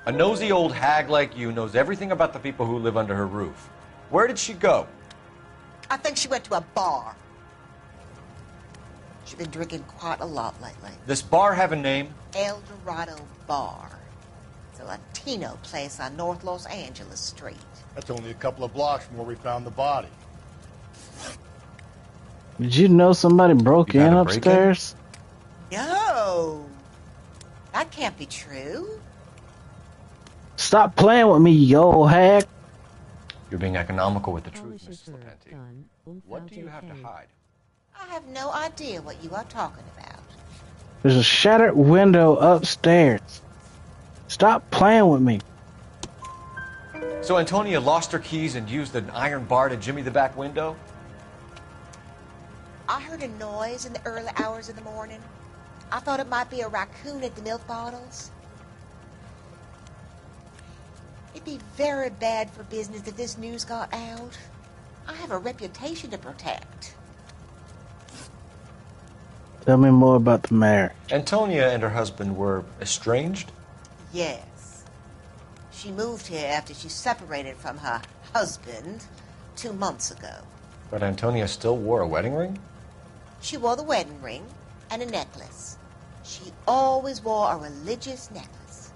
S2: A nosy old hag like you knows everything about the people who live under her roof. Where did she go?
S17: I think she went to a bar. She's been drinking quite a lot lately.
S2: This bar have a name?
S17: El Dorado Bar. It's a Latino place on North Los Angeles Street.
S1: That's only a couple of blocks from where we found the body.
S3: Did you know somebody broke in upstairs?
S17: No. That can't be true.
S3: Stop playing with me, you old hag.
S2: You're being economical with the truth, Mrs. Lepenti. What do you have to hide?
S17: I have no idea what you are talking about.
S3: There's a shattered window upstairs. Stop playing with me.
S2: So Antonia lost her keys and used an iron bar to jimmy the back window?
S17: I heard a noise in the early hours of the morning. I thought it might be a raccoon at the milk bottles. It'd be very bad for business if this news got out. I have a reputation to protect.
S3: Tell me more about the marriage.
S2: Antonia and her husband were estranged?
S17: Yes. She moved here after she separated from her husband 2 months ago.
S2: But Antonia still wore a wedding ring?
S17: She wore the wedding ring and a necklace. She always wore a religious necklace.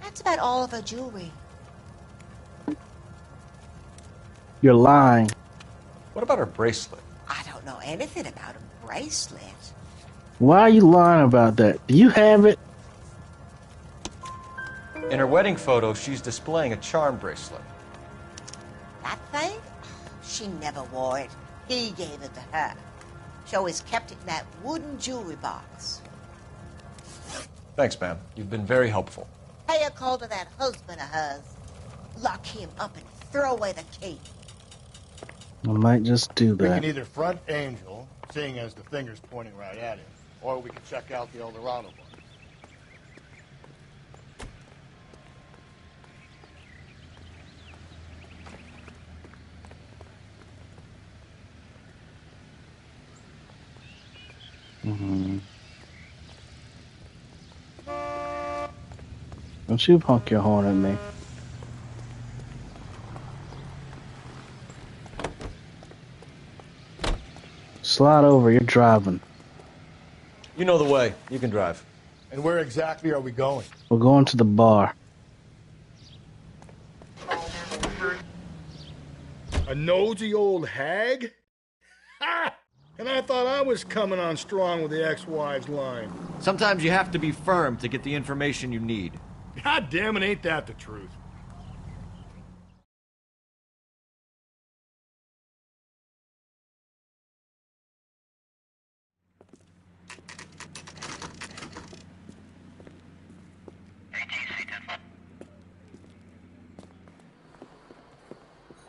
S17: That's about all of her jewelry.
S3: You're lying.
S2: What about her bracelet?
S17: I don't know anything about a bracelet.
S3: Why are you lying about that? Do you have it?
S2: In her wedding photo, she's displaying a charm bracelet.
S17: That thing? She never wore it. He gave it to her. She always kept it in that wooden jewelry box.
S2: Thanks, ma'am. You've been very helpful.
S17: Pay a call to that husband of hers. Lock him up and throw away the key.
S3: I might just do
S1: We
S3: that.
S1: can either front Angel, seeing as the finger's pointing right at him, or we can check out the El Dorado one.
S3: Don't you honk your horn at me. Slide over, you're driving.
S2: You know the way. You can drive.
S1: And where exactly are we going?
S3: We're going to the bar.
S4: A nosy old hag? Ha! And I thought I was coming on strong with the ex-wives line.
S9: Sometimes you have to be firm to get the information you need.
S4: God damn it, ain't that the truth?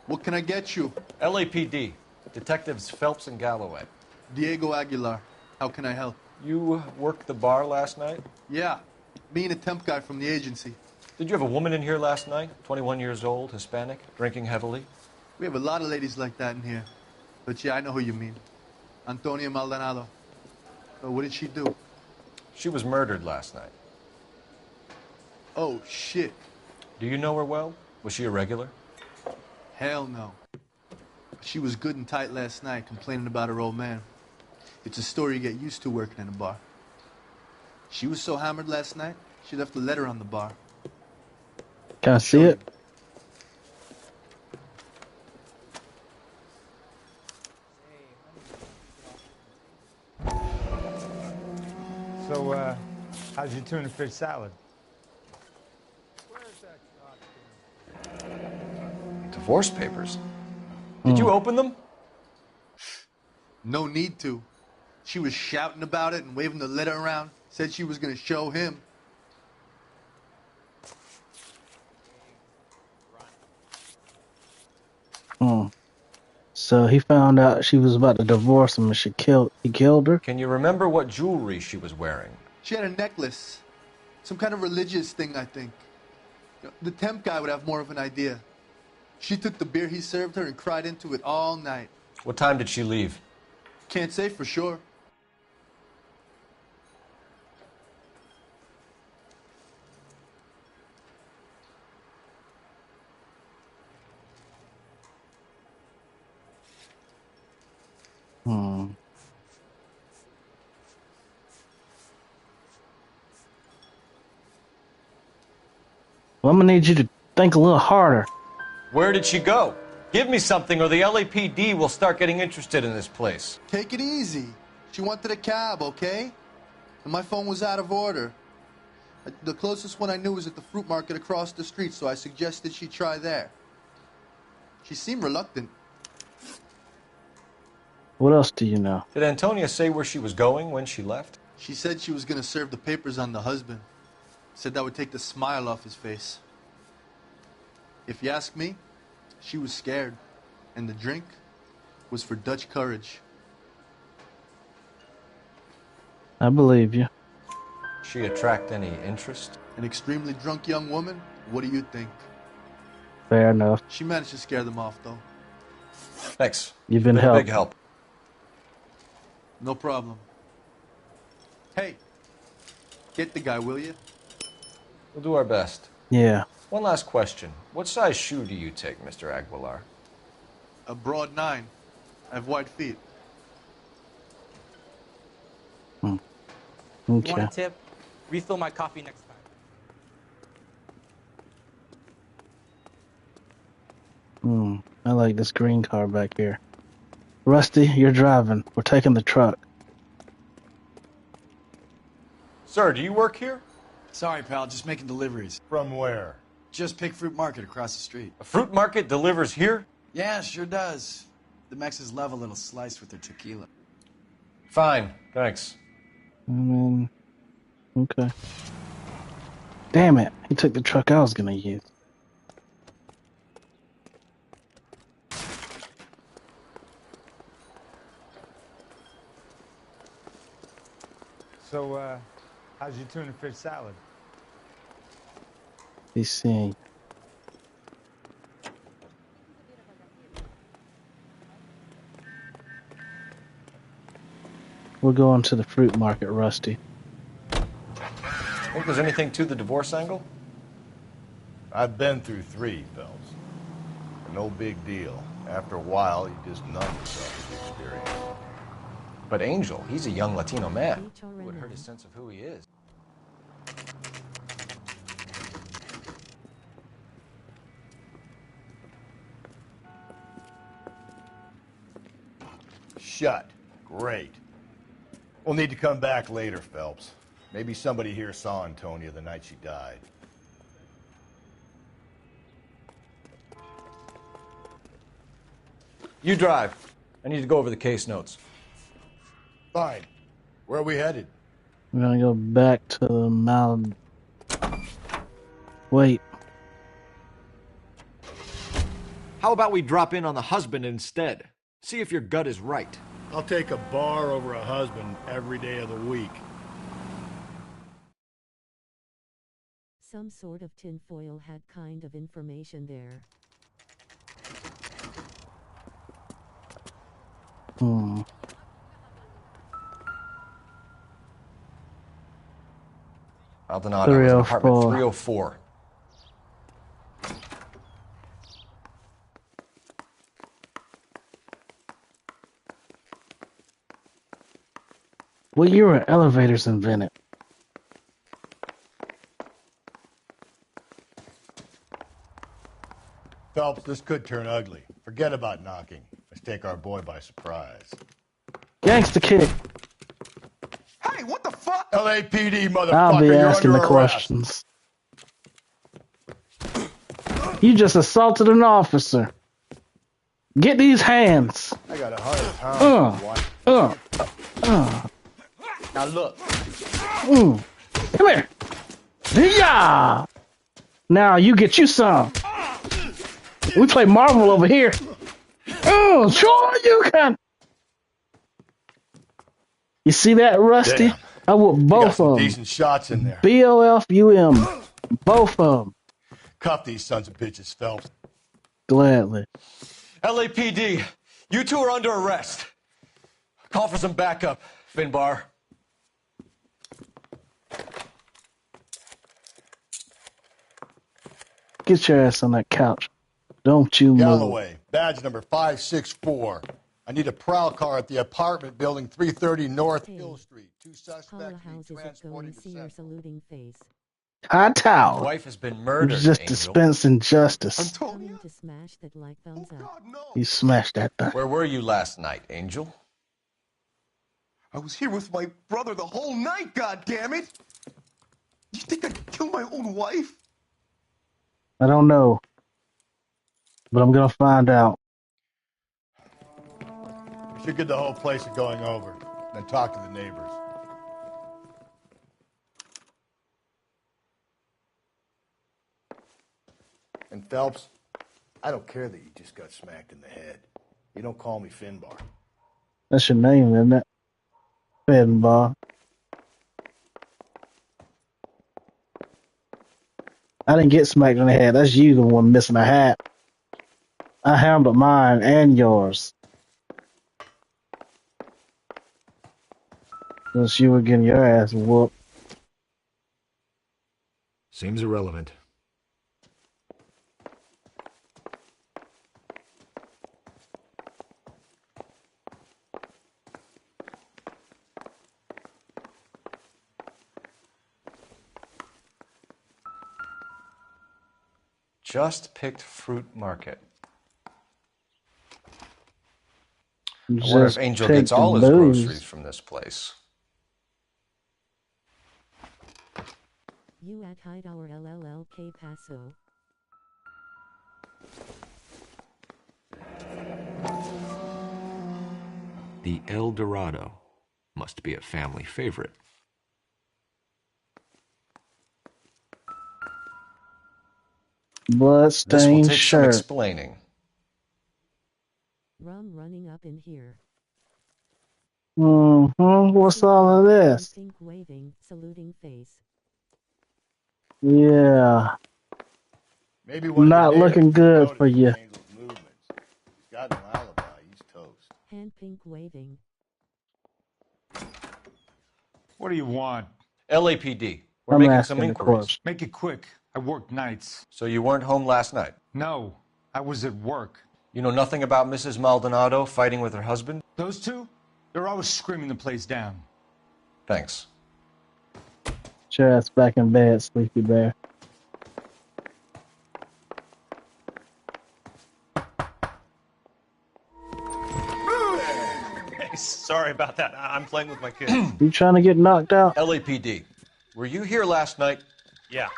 S19: What can I get you?
S2: LAPD. Detectives Phelps and Galloway.
S19: Diego Aguilar. How can I help?
S2: You worked the bar last night?
S19: Yeah. Me and a temp guy from the agency.
S2: Did you have a woman in here last night? 21 years old, Hispanic, drinking heavily?
S19: We have a lot of ladies like that in here. But yeah, I know who you mean. Antonia Maldonado. What did she do?
S2: She was murdered last night.
S19: Oh, shit.
S2: Do you know her well? Was she a regular?
S19: Hell no. She was good and tight last night, complaining about her old man. It's a story you get used to working in a bar. She was so hammered last night, she left a letter on the bar.
S3: Can I see it?
S11: So, how's your tuna fish salad?
S2: Divorce papers. Did you open them?
S19: No need to. She was shouting about it and waving the letter around. Said she was going to show him.
S3: So he found out she was about to divorce him and he killed her?
S2: Can you remember what jewelry she was wearing?
S19: She had a necklace. Some kind of religious thing, I think. The temp guy would have more of an idea. She took the beer he served her and cried into it all night.
S2: What time did she leave?
S19: Can't say for sure.
S3: Well, I'm gonna need you to think a little harder.
S2: Where did she go? Give me something or the LAPD will start getting interested in this place.
S19: Take it easy. She wanted a cab, okay? And my phone was out of order. The closest one I knew was at the fruit market across the street, so I suggested she try there. She seemed reluctant.
S3: What else do you know?
S2: Did Antonia say where she was going when she left?
S19: She said she was going to serve the papers on the husband. Said that would take the smile off his face. If you ask me, she was scared. And the drink was for Dutch courage.
S3: I believe you.
S2: She attract any interest?
S19: An extremely drunk young woman? What do you think?
S3: Fair enough.
S19: She managed to scare them off, though.
S2: Thanks.
S3: You've been
S2: a
S3: helped.
S2: big help.
S19: No problem. Hey, get the guy, will you?
S2: We'll do our best.
S3: Yeah.
S2: One last question. What size shoe do you take, Mr. Aguilar?
S19: A broad 9. I have wide feet.
S3: Okay.
S20: You want a tip? Refill my coffee next time.
S3: I like this green car back here. Rusty, you're driving. We're taking the truck.
S2: Sir, do you work here?
S21: Sorry, pal, just making deliveries.
S1: From where?
S21: Just Pick Fruit Market across the street.
S2: A fruit market delivers here?
S21: Yeah, sure does. The Mexes love a little slice with their tequila.
S2: Fine, thanks.
S3: Okay. Damn it, he took the truck I was gonna use.
S11: So, how's your tuna fish salad?
S3: He's seeing. We're going to the fruit market, Rusty.
S2: Think there's anything to the divorce angle?
S1: I've been through 3, Phelps. No big deal. After a while, you just numb yourself to the experience.
S2: But Angel, he's a young Latino man. It would hurt his sense of who he is.
S1: Shut. Great. We'll need to come back later, Phelps. Maybe somebody here saw Antonia the night she died.
S2: You drive. I need to go over the case notes.
S1: Fine. Where are we headed?
S3: We're gonna go back to Wait.
S9: How about we drop in on the husband instead? See if your gut is right.
S4: I'll take a bar over a husband every day of the week.
S10: Some sort of tinfoil hat kind of information there.
S2: Maldonado was in apartment 304.
S3: What year were elevators invented?
S1: Phelps, this could turn ugly. Forget about knocking. Let's take our boy by surprise.
S3: Gangster kick.
S1: Hey, what the fuck? LAPD, motherfucker.
S3: I'll be
S1: You're
S3: asking the
S1: under arrest.
S3: questions. You just assaulted an officer. Get these hands.
S1: I got 100 pounds.
S3: Now look. Come here. Yeah. Now you get you some. We play Marvel over here. Sure you can. You see that, Rusty?
S1: Damn.
S3: I whooped both of them.
S1: Decent shots in there.
S3: BOFUM. Both of them.
S1: Cuff these sons of bitches, Phelps.
S3: Gladly.
S2: LAPD, you two are under arrest. Call for some backup, Finbar.
S3: Get your ass on that couch. Don't you move.
S1: Galloway, badge number 564. I need a prowl car at the apartment building 330 North Hill Street. Two suspects being transported to Central.
S10: Saluting face.
S3: High tower.
S2: His wife has been murdered,
S3: Just
S2: Angel.
S3: dispensing justice.
S10: Coming to smash that like thumbs up.
S3: You smashed that thing.
S2: Where were you last night, Angel?
S6: I was here with my brother the whole night, goddammit! You think I'd kill my own wife?
S3: I don't know. But I'm going to find out.
S1: We should get the whole place going over, then talk to the neighbors. And Phelps, I don't care that you just got smacked in the head. You don't call me Finbar.
S3: That's your name, isn't it? Finbar. I didn't get smacked in the head. That's you, the one missing a hat. I handled mine and yours. Since you were getting your ass whooped.
S18: Seems irrelevant.
S2: Just picked fruit market. I
S3: Just
S2: wonder if Angel
S3: picked
S2: gets all his
S3: booze.
S2: groceries from this place.
S10: You at Hideout LLK Paso.
S9: The El Dorado must be a family favorite.
S2: This will
S3: Bloodstained
S2: take some
S3: shirt.
S2: explaining.
S10: Rum running up in here.
S3: What's all of this?
S10: Pink waving, saluting face.
S3: Yeah.
S1: Maybe
S3: Not looking good for you.
S1: He's got no alibi. He's toast.
S10: Hand pink waving.
S11: What do you want?
S2: LAPD, we're
S3: I'm
S2: making
S3: asking
S2: some
S3: the
S2: inquiries.
S3: question.
S11: Make it quick. I work nights.
S2: So you weren't home last night?
S11: No, I was at work.
S2: You know nothing about Mrs. Maldonado fighting with her husband?
S11: Those two? They're always screaming the place down.
S2: Thanks.
S3: Get your ass back in bed, Sleepy Bear.
S23: Hey, sorry about that. I'm playing with my kids.
S3: You trying to get knocked out?
S2: LAPD, were you here last night?
S23: Yeah.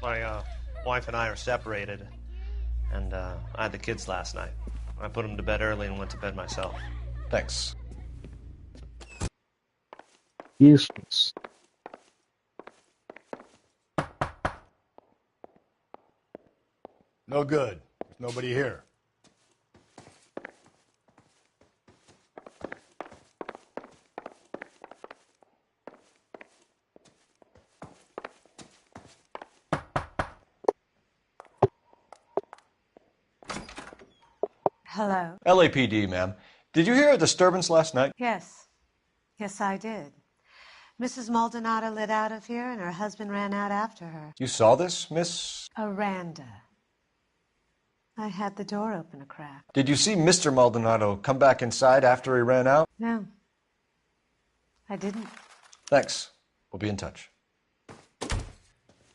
S23: My wife and I are separated, and I had the kids last night. I put them to bed early and went to bed myself.
S2: Thanks.
S3: Useless.
S1: No good. There's nobody here.
S17: Hello.
S2: LAPD, ma'am. Did you hear a disturbance last night?
S17: Yes. Yes, I did. Mrs. Maldonado lit out of here, and her husband ran out after her.
S2: You saw this, Miss?
S17: Aranda. I had the door open a crack.
S2: Did you see Mr. Maldonado come back inside after he ran out?
S17: No. I didn't.
S2: Thanks. We'll be in touch.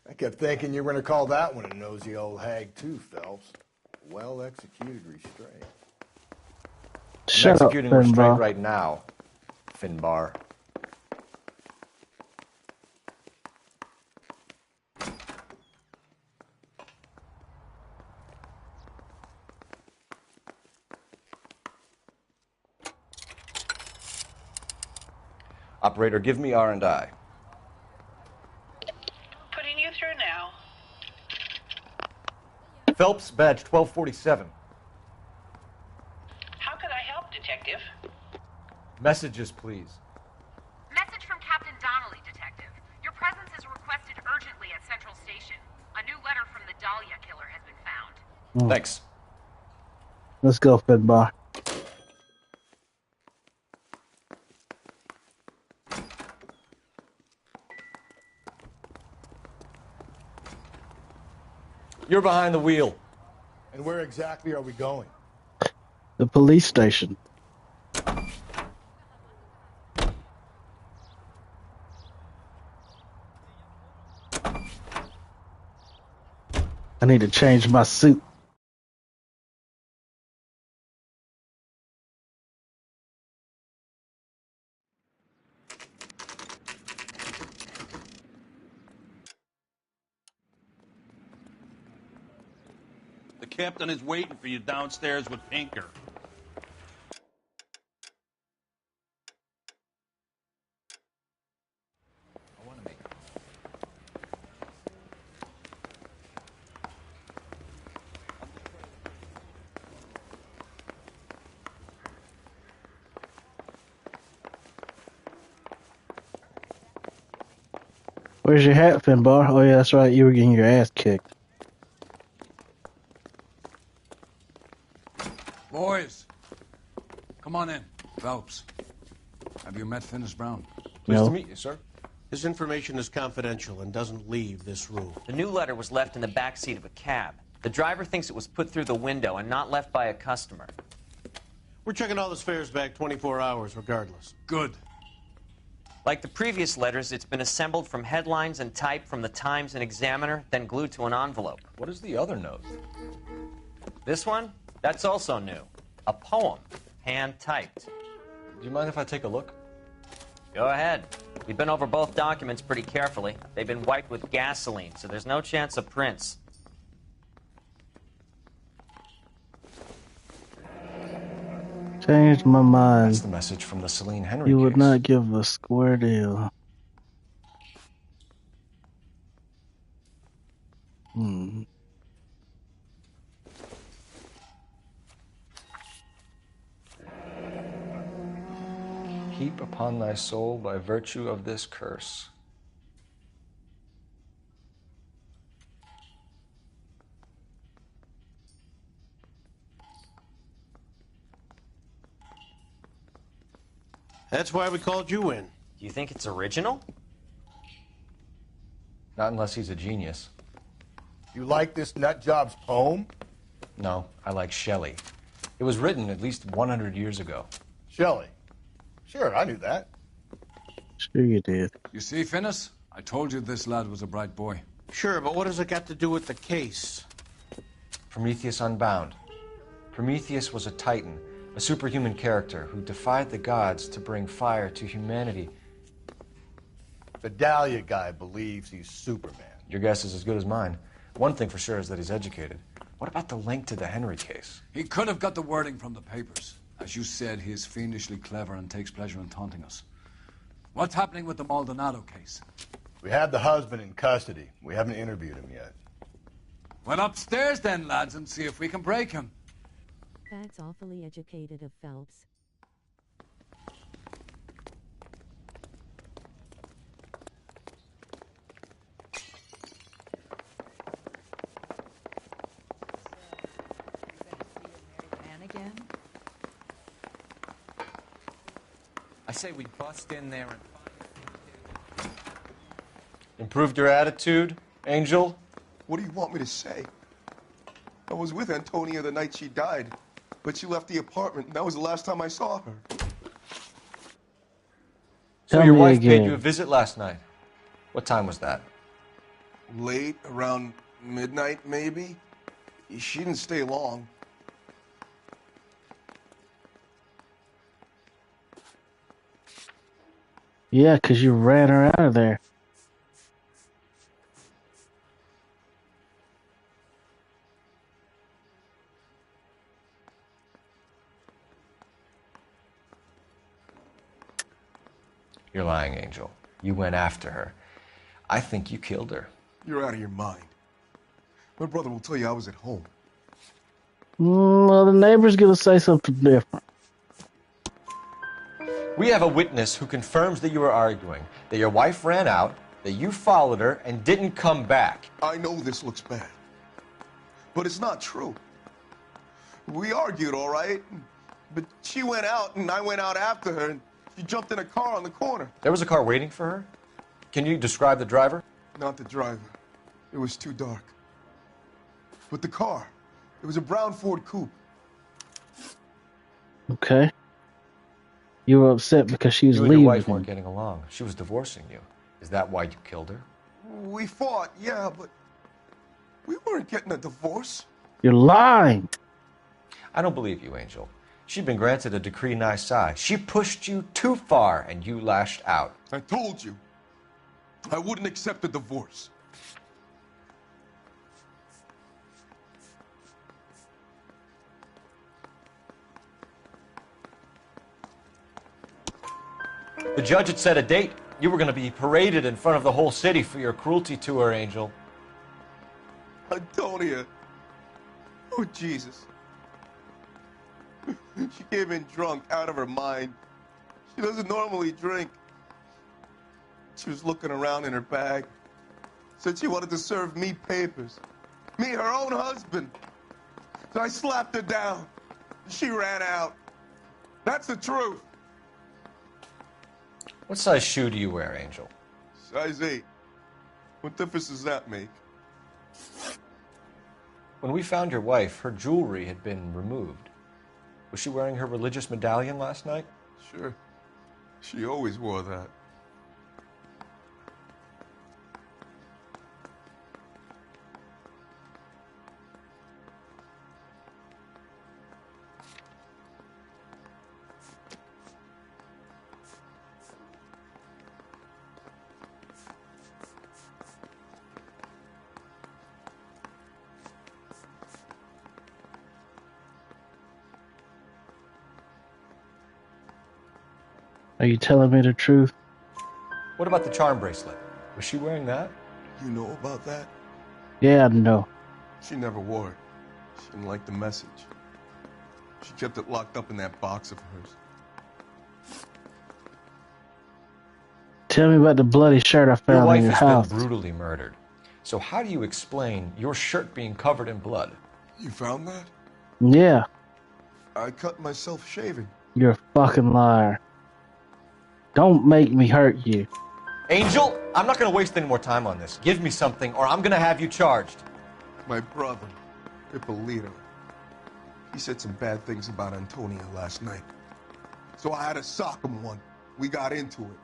S1: I kept thinking you were going to call that one a nosy old hag, too, Phelps. well-executed restraint.
S3: Shut up,
S2: executing restraint
S3: Finbar.
S2: right now, Finbar. Operator, give me R&I.
S7: Putting you through now.
S2: Phelps, badge 1247.
S7: How could I help, Detective?
S2: Messages, please.
S18: Message from Captain Donnelly, Detective. Your presence is requested urgently at Central Station. A new letter from the Dahlia killer has been found.
S2: Thanks.
S3: Let's go, Finbar.
S2: You're behind the wheel.
S1: And where exactly are we going?
S3: The police station. I need to change my suit.
S22: The captain is waiting for you downstairs with Pinker.
S3: Where's your hat, Finbar? Oh yeah, that's right. You were getting your ass kicked.
S16: Boys, come on in. Phelps, have you met Finis Brown?
S2: Pleased to meet you, sir.
S24: His information is confidential and doesn't leave this room.
S13: The new letter was left in the back seat of a cab. The driver thinks it was put through the window and not left by a customer.
S24: We're checking all his fares back 24 hours regardless.
S16: Good.
S13: Like the previous letters, it's been assembled from headlines and type from the Times and Examiner, then glued to an envelope.
S2: What is the other note?
S13: This one? That's also new. A poem, hand-typed.
S2: Do you mind if I take a look?
S13: Go ahead. We've been over both documents pretty carefully. They've been wiped with gasoline, so there's no chance of prints.
S3: Changed my mind.
S2: That's the message from the Celine Henry
S3: You would
S2: case.
S3: not give a square deal.
S2: Heap upon thy soul by virtue of this curse.
S24: That's why we called you in.
S13: Do you think it's original?
S2: Not unless he's a genius.
S1: You like this nutjob's poem?
S2: No, I like Shelley. It was written at least 100 years ago.
S1: Shelley. Sure, I knew that.
S3: Sure you did.
S16: You see, Finis? I told you this lad was a bright boy.
S24: Sure, but what has it got to do with the case?
S2: Prometheus Unbound. Prometheus was a titan, a superhuman character who defied the gods to bring fire to humanity.
S1: The Dahlia guy believes he's Superman.
S2: Your guess is as good as mine. One thing for sure is that he's educated. What about the link to the Henry case?
S16: He could have got the wording from the papers. As you said, he is fiendishly clever and takes pleasure in taunting us. What's happening with the Maldonado case?
S1: We have the husband in custody. We haven't interviewed him yet.
S16: Well, upstairs then, lads, and see if we can break him.
S10: That's awfully educated of Phelps.
S25: Again?
S15: I say we bust in there and...
S2: Improved your attitude, Angel?
S6: What do you want me to say? I was with Antonia the night she died, but she left the apartment, and that was the last time I saw her.
S2: So your wife paid you a visit last night. What time was that?
S6: Late, around midnight, maybe? She didn't stay long.
S3: Yeah, 'cause you ran her out of there.
S2: You're lying, Angel. You went after her. I think you killed her.
S6: You're out of your mind. My brother will tell you I was at home.
S3: Well, the neighbor's gonna say something different.
S2: We have a witness who confirms that you were arguing, that your wife ran out, that you followed her and didn't come back.
S6: I know this looks bad, but it's not true. We argued, all right, but she went out and I went out after her and she jumped in a car on the corner.
S2: There was a car waiting for her? Can you describe the driver?
S6: Not the driver. It was too dark. But the car, it was a brown Ford Coupe.
S3: Okay. You were upset because she was
S2: You and
S3: leaving.
S2: your wife weren't getting along. She was divorcing you. Is that why you killed her?
S6: We fought, yeah, but we weren't getting a divorce.
S3: You're lying.
S2: I don't believe you, Angel. She'd been granted a decree nisi. She pushed you too far and you lashed out.
S6: I told you, I wouldn't accept a divorce.
S2: The judge had set a date. You were going to be paraded in front of the whole city for your cruelty to her, Angel.
S6: Antonia. Oh, Jesus. She came in drunk, out of her mind. She doesn't normally drink. She was looking around in her bag. Said she wanted to serve me papers. Me, her own husband. So I slapped her down. She ran out. That's the truth.
S2: What size shoe do you wear, Angel?
S6: Size 8. What difference does that make?
S2: When we found your wife, her jewelry had been removed. Was she wearing her religious medallion last night?
S6: Sure. She always wore that.
S3: Are you telling me the truth?
S2: What about the charm bracelet? Was she wearing that?
S6: You know about that?
S3: Yeah, no.
S6: She never wore it. She didn't like the message. She kept it locked up in that box of hers.
S3: Tell me about the bloody shirt I
S2: Your
S3: found
S2: wife
S3: in your
S2: has
S3: house.
S2: been brutally murdered. So how do you explain your shirt being covered in blood?
S6: You found that?
S3: Yeah,
S6: I cut myself shaving.
S3: you're a fucking liar. Don't make me hurt you.
S2: Angel, I'm not going to waste any more time on this. Give me something or I'm going to have you charged.
S6: My brother, Ippolito, he said some bad things about Antonia last night. So I had to sock him one. We got into it.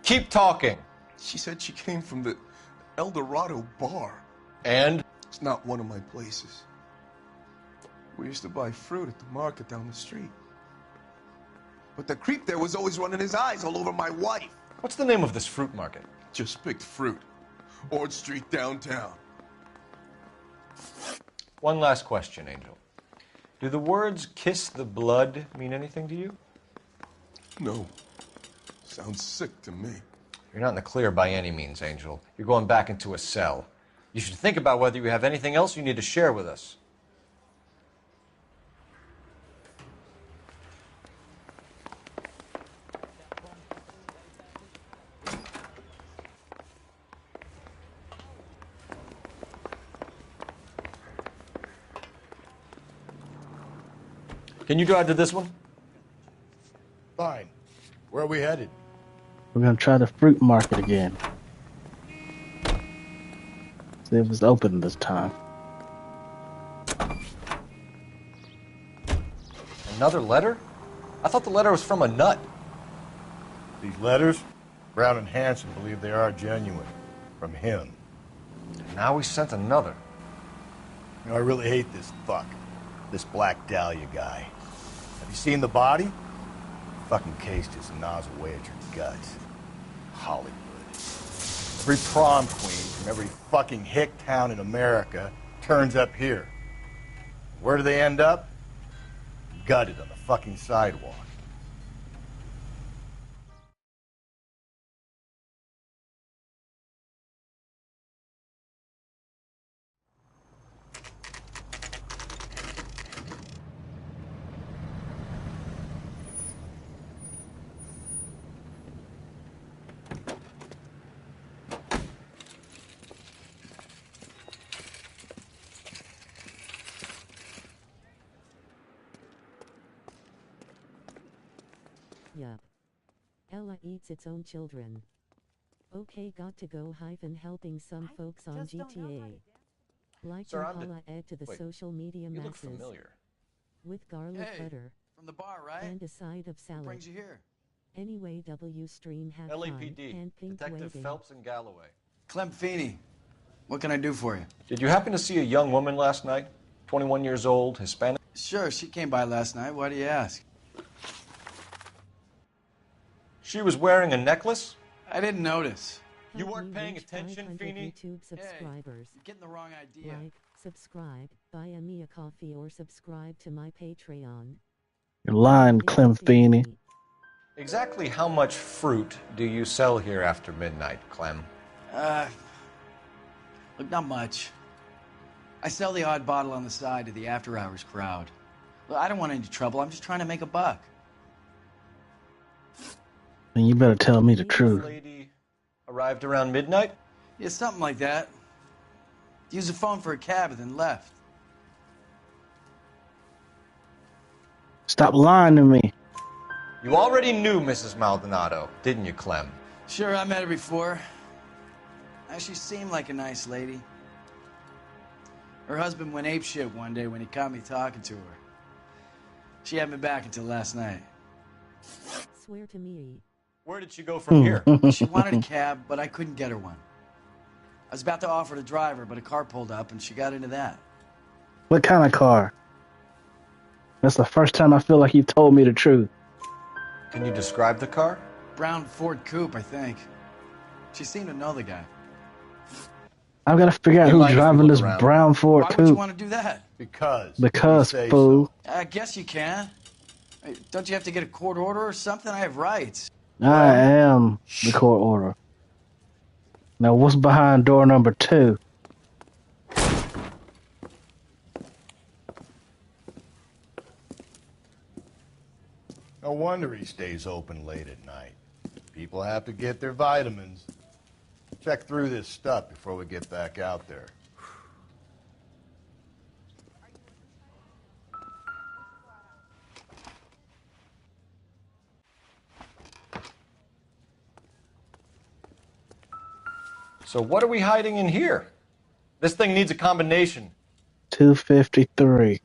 S2: Keep talking.
S6: She said she came from the El Dorado bar.
S2: And?
S6: It's not one of my places. We used to buy fruit at the market down the street. But the creep there was always running his eyes all over my wife.
S2: What's the name of this fruit market?
S6: Just picked fruit. Ord Street downtown.
S2: One last question, Angel. Do the words kiss the blood mean anything to you?
S6: No. Sounds sick to me.
S2: You're not in the clear by any means, Angel. You're going back into a cell. You should think about whether you have anything else you need to share with us. Can you drive to this one?
S1: Fine. Where are we headed?
S3: We're gonna try the fruit market again. See if it's open this time.
S2: Another letter? I thought the letter was from a nut.
S1: These letters, Brown and Hanson believe they are genuine. From him.
S2: Now we sent another.
S1: You know, I really hate this fuck. This Black Dahlia guy. Have you seen the body? Fucking case just gnaws away at your guts. Hollywood. Every prom queen from every fucking hick town in America turns up here. Where do they end up? Gutted on the fucking sidewalk.
S10: Yup. Ella eats its own children. Okay, got to go helping some folks on GTA. Like
S2: Sir,
S10: and holla add to the
S2: Wait,
S10: social media
S2: you look
S10: masses.
S2: familiar.
S10: With garlic
S21: Hey,
S10: butter.
S21: from the bar, right?
S10: And a side of salad.
S21: What brings you here?
S10: Anyway, W stream have
S2: LAPD,
S10: fun. And pink
S2: Detective
S10: waving.
S2: Phelps and Galloway.
S21: Clem Feeney. What can I do for you?
S2: Did you happen to see a young woman last night? 21 years old, Hispanic?
S21: Sure, she came by last night. Why do you ask?
S2: She was wearing a necklace?
S21: I didn't notice.
S2: You
S10: Help
S2: weren't
S10: me
S2: paying
S10: reach
S2: attention,
S10: 500
S2: Feeney?
S10: YouTube subscribers.
S21: You're getting the wrong idea.
S10: Like, subscribe, buy me a coffee or subscribe to my Patreon.
S3: You're lying, Clem Feeney.
S2: Exactly how much fruit do you sell here after midnight, Clem?
S21: Look, not much. I sell the odd bottle on the side to the after-hours crowd. Look, I don't want any trouble. I'm just trying to make a buck.
S3: And you better tell me the
S2: This
S3: truth.
S2: lady arrived around midnight?
S21: Yeah, something like that. Used the phone for a cab and then left.
S3: Stop lying to me.
S2: You already knew Mrs. Maldonado, didn't you, Clem?
S21: Sure, I met her before. She seemed like a nice lady. Her husband went apeshit one day when he caught me talking to her. She had me back until last night.
S10: Swear to me.
S2: Where did she go from here?
S21: She wanted a cab, but I couldn't get her one. I was about to offer to drive her, but a car pulled up and she got into that.
S3: What kind of car? That's the first time I feel like you've told me the truth.
S2: Can you describe the car?
S21: Brown Ford Coupe, I think. She seemed to know the guy.
S3: I've got to figure out
S2: You
S3: who's
S2: mind if we
S3: driving
S2: look
S3: this
S2: around?
S3: brown Ford
S21: Why would you
S3: coupe.
S21: want to do that?
S1: Because you say
S3: Fool.
S21: I guess you can. Hey, don't you have to get a court order or something? I have rights.
S3: I am the court order. Now, what's behind door number 2?
S1: No wonder he stays open late at night. People have to get their vitamins. Check through this stuff before we get back out there.
S2: So what are we hiding in here? This thing needs a combination.
S3: 253.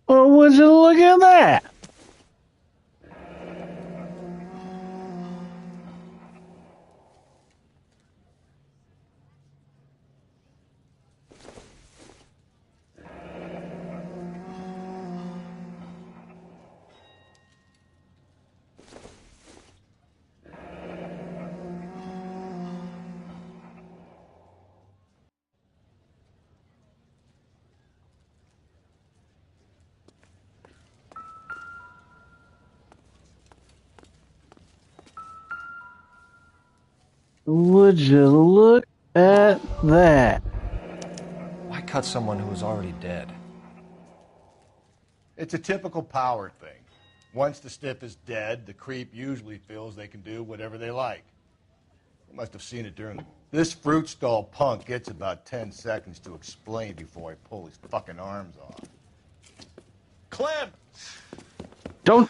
S3: Oh, would you look at that? Would you look at that?
S2: Why cut someone who was already dead?
S1: It's a typical power thing. Once the stiff is dead, the creep usually feels they can do whatever they like. You must have seen it during the... This fruit stall punk gets about 10 seconds to explain before I pull his fucking arms off.
S2: Clem!
S3: Don't...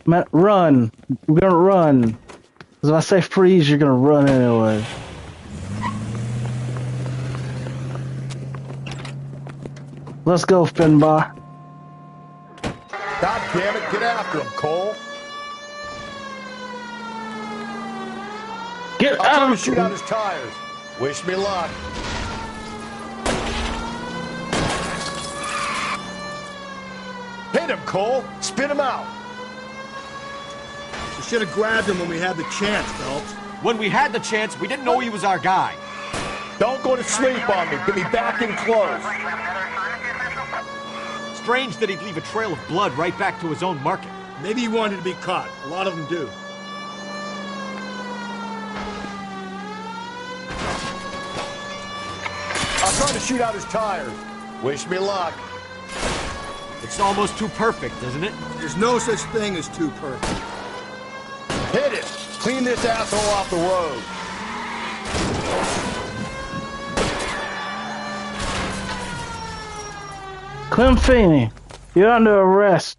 S3: Man, run. We're gonna run. Because if I say freeze, you're gonna run anyway. Let's go, Finbar.
S1: God damn it, get after him, Cole.
S3: Get
S1: I'll
S3: out
S1: try
S3: of
S1: to shoot out his tires. Wish me luck. Hit him, Cole. Spin him out.
S4: We should have grabbed him when we had the chance, Phelps.
S9: When we had the chance, we didn't know he was our guy.
S1: Don't go to sleep on me. Get me back in close.
S9: Strange that he'd leave a trail of blood right back to his own market.
S4: Maybe he wanted to be caught. A lot of them do.
S1: I'll try to shoot out his tires. Wish me luck.
S9: It's almost too perfect, isn't it?
S4: There's no such thing as too perfect.
S1: Hit it. Clean this asshole off the road.
S3: Clem Feeney, you're under arrest.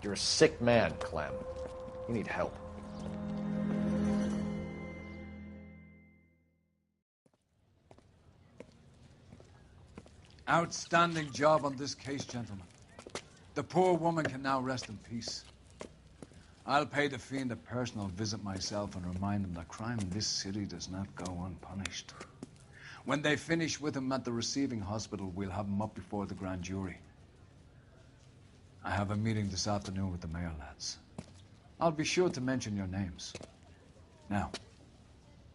S2: You're a sick man, Clem. You need help.
S16: Outstanding job on this case, gentlemen. The poor woman can now rest in peace. I'll pay the fiend a personal visit myself and remind him that crime in this city does not go unpunished. When they finish with him at the receiving hospital, we'll have him up before the grand jury. I have a meeting this afternoon with the mayor, lads. I'll be sure to mention your names. Now,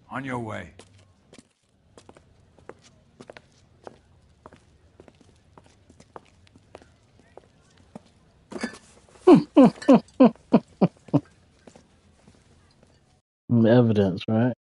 S16: on your way.
S3: Evidence, right?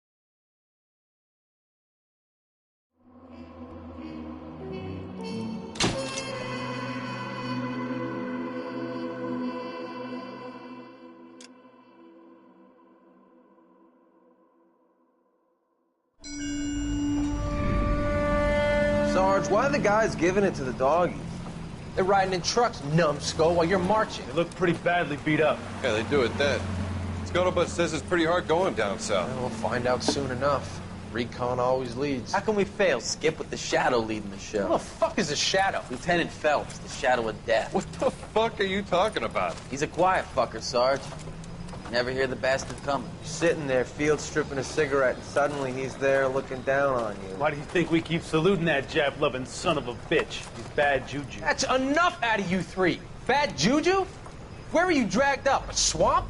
S5: Sarge, why are the guys giving it to the doggies? They're riding in trucks, numbskull, while you're marching.
S24: They look pretty badly beat up.
S15: Yeah, they do it then. Scuttlebutt says it's pretty hard going down south.
S5: Well, we'll find out soon enough. Recon always leads. How can we fail, Skip, with the Shadow leading the show? Who the fuck is the Shadow? Lieutenant Phelps, the Shadow of Death.
S15: What the fuck are you talking about?
S5: He's a quiet fucker, Sarge. Never hear the bastard coming.
S8: Sitting there, field stripping a cigarette, and suddenly he's there looking down on you.
S24: Why do you think we keep saluting that Jap-loving son of a bitch? He's bad juju.
S5: That's enough out of you three. Bad juju? Where were you dragged up? A swamp?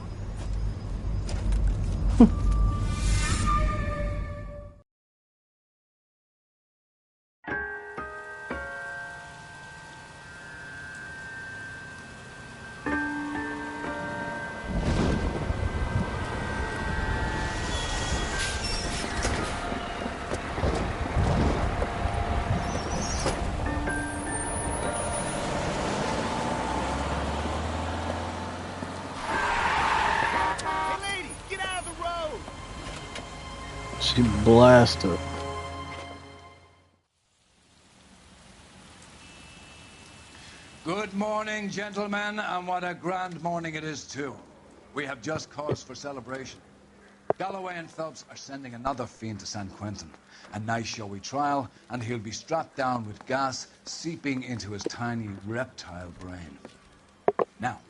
S3: She blasted.
S16: Good morning, gentlemen, and what a grand morning it is, too. We have just cause for celebration. Galloway and Phelps are sending another fiend to San Quentin. A nice showy trial, and he'll be strapped down with gas seeping into his tiny reptile brain. Now,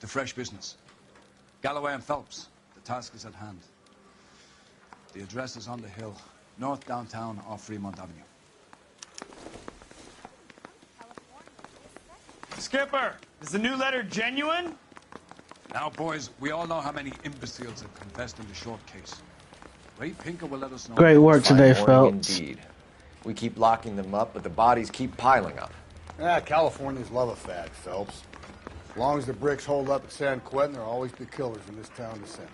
S16: to fresh business. Galloway and Phelps, the task is at hand. The address is on the hill, north downtown off Fremont Avenue.
S24: Skipper, is the new letter genuine?
S16: Now, boys, we all know how many imbeciles have confessed in the short case. Ray Pinker will let us know.
S3: Great work today,
S2: Fine morning
S3: Phelps.
S2: Indeed. We keep locking them up, but the bodies keep piling up.
S4: Californians love a fad, Phelps. As long as the bricks hold up at San Quentin, there'll always be killers in this town to send.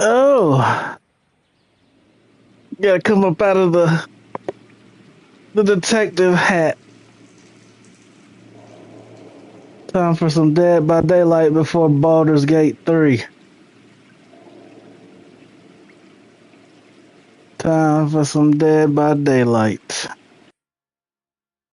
S3: Oh, gotta come up out of the detective hat. Time for some Dead by Daylight before Baldur's Gate 3. Time for some Dead by Daylight.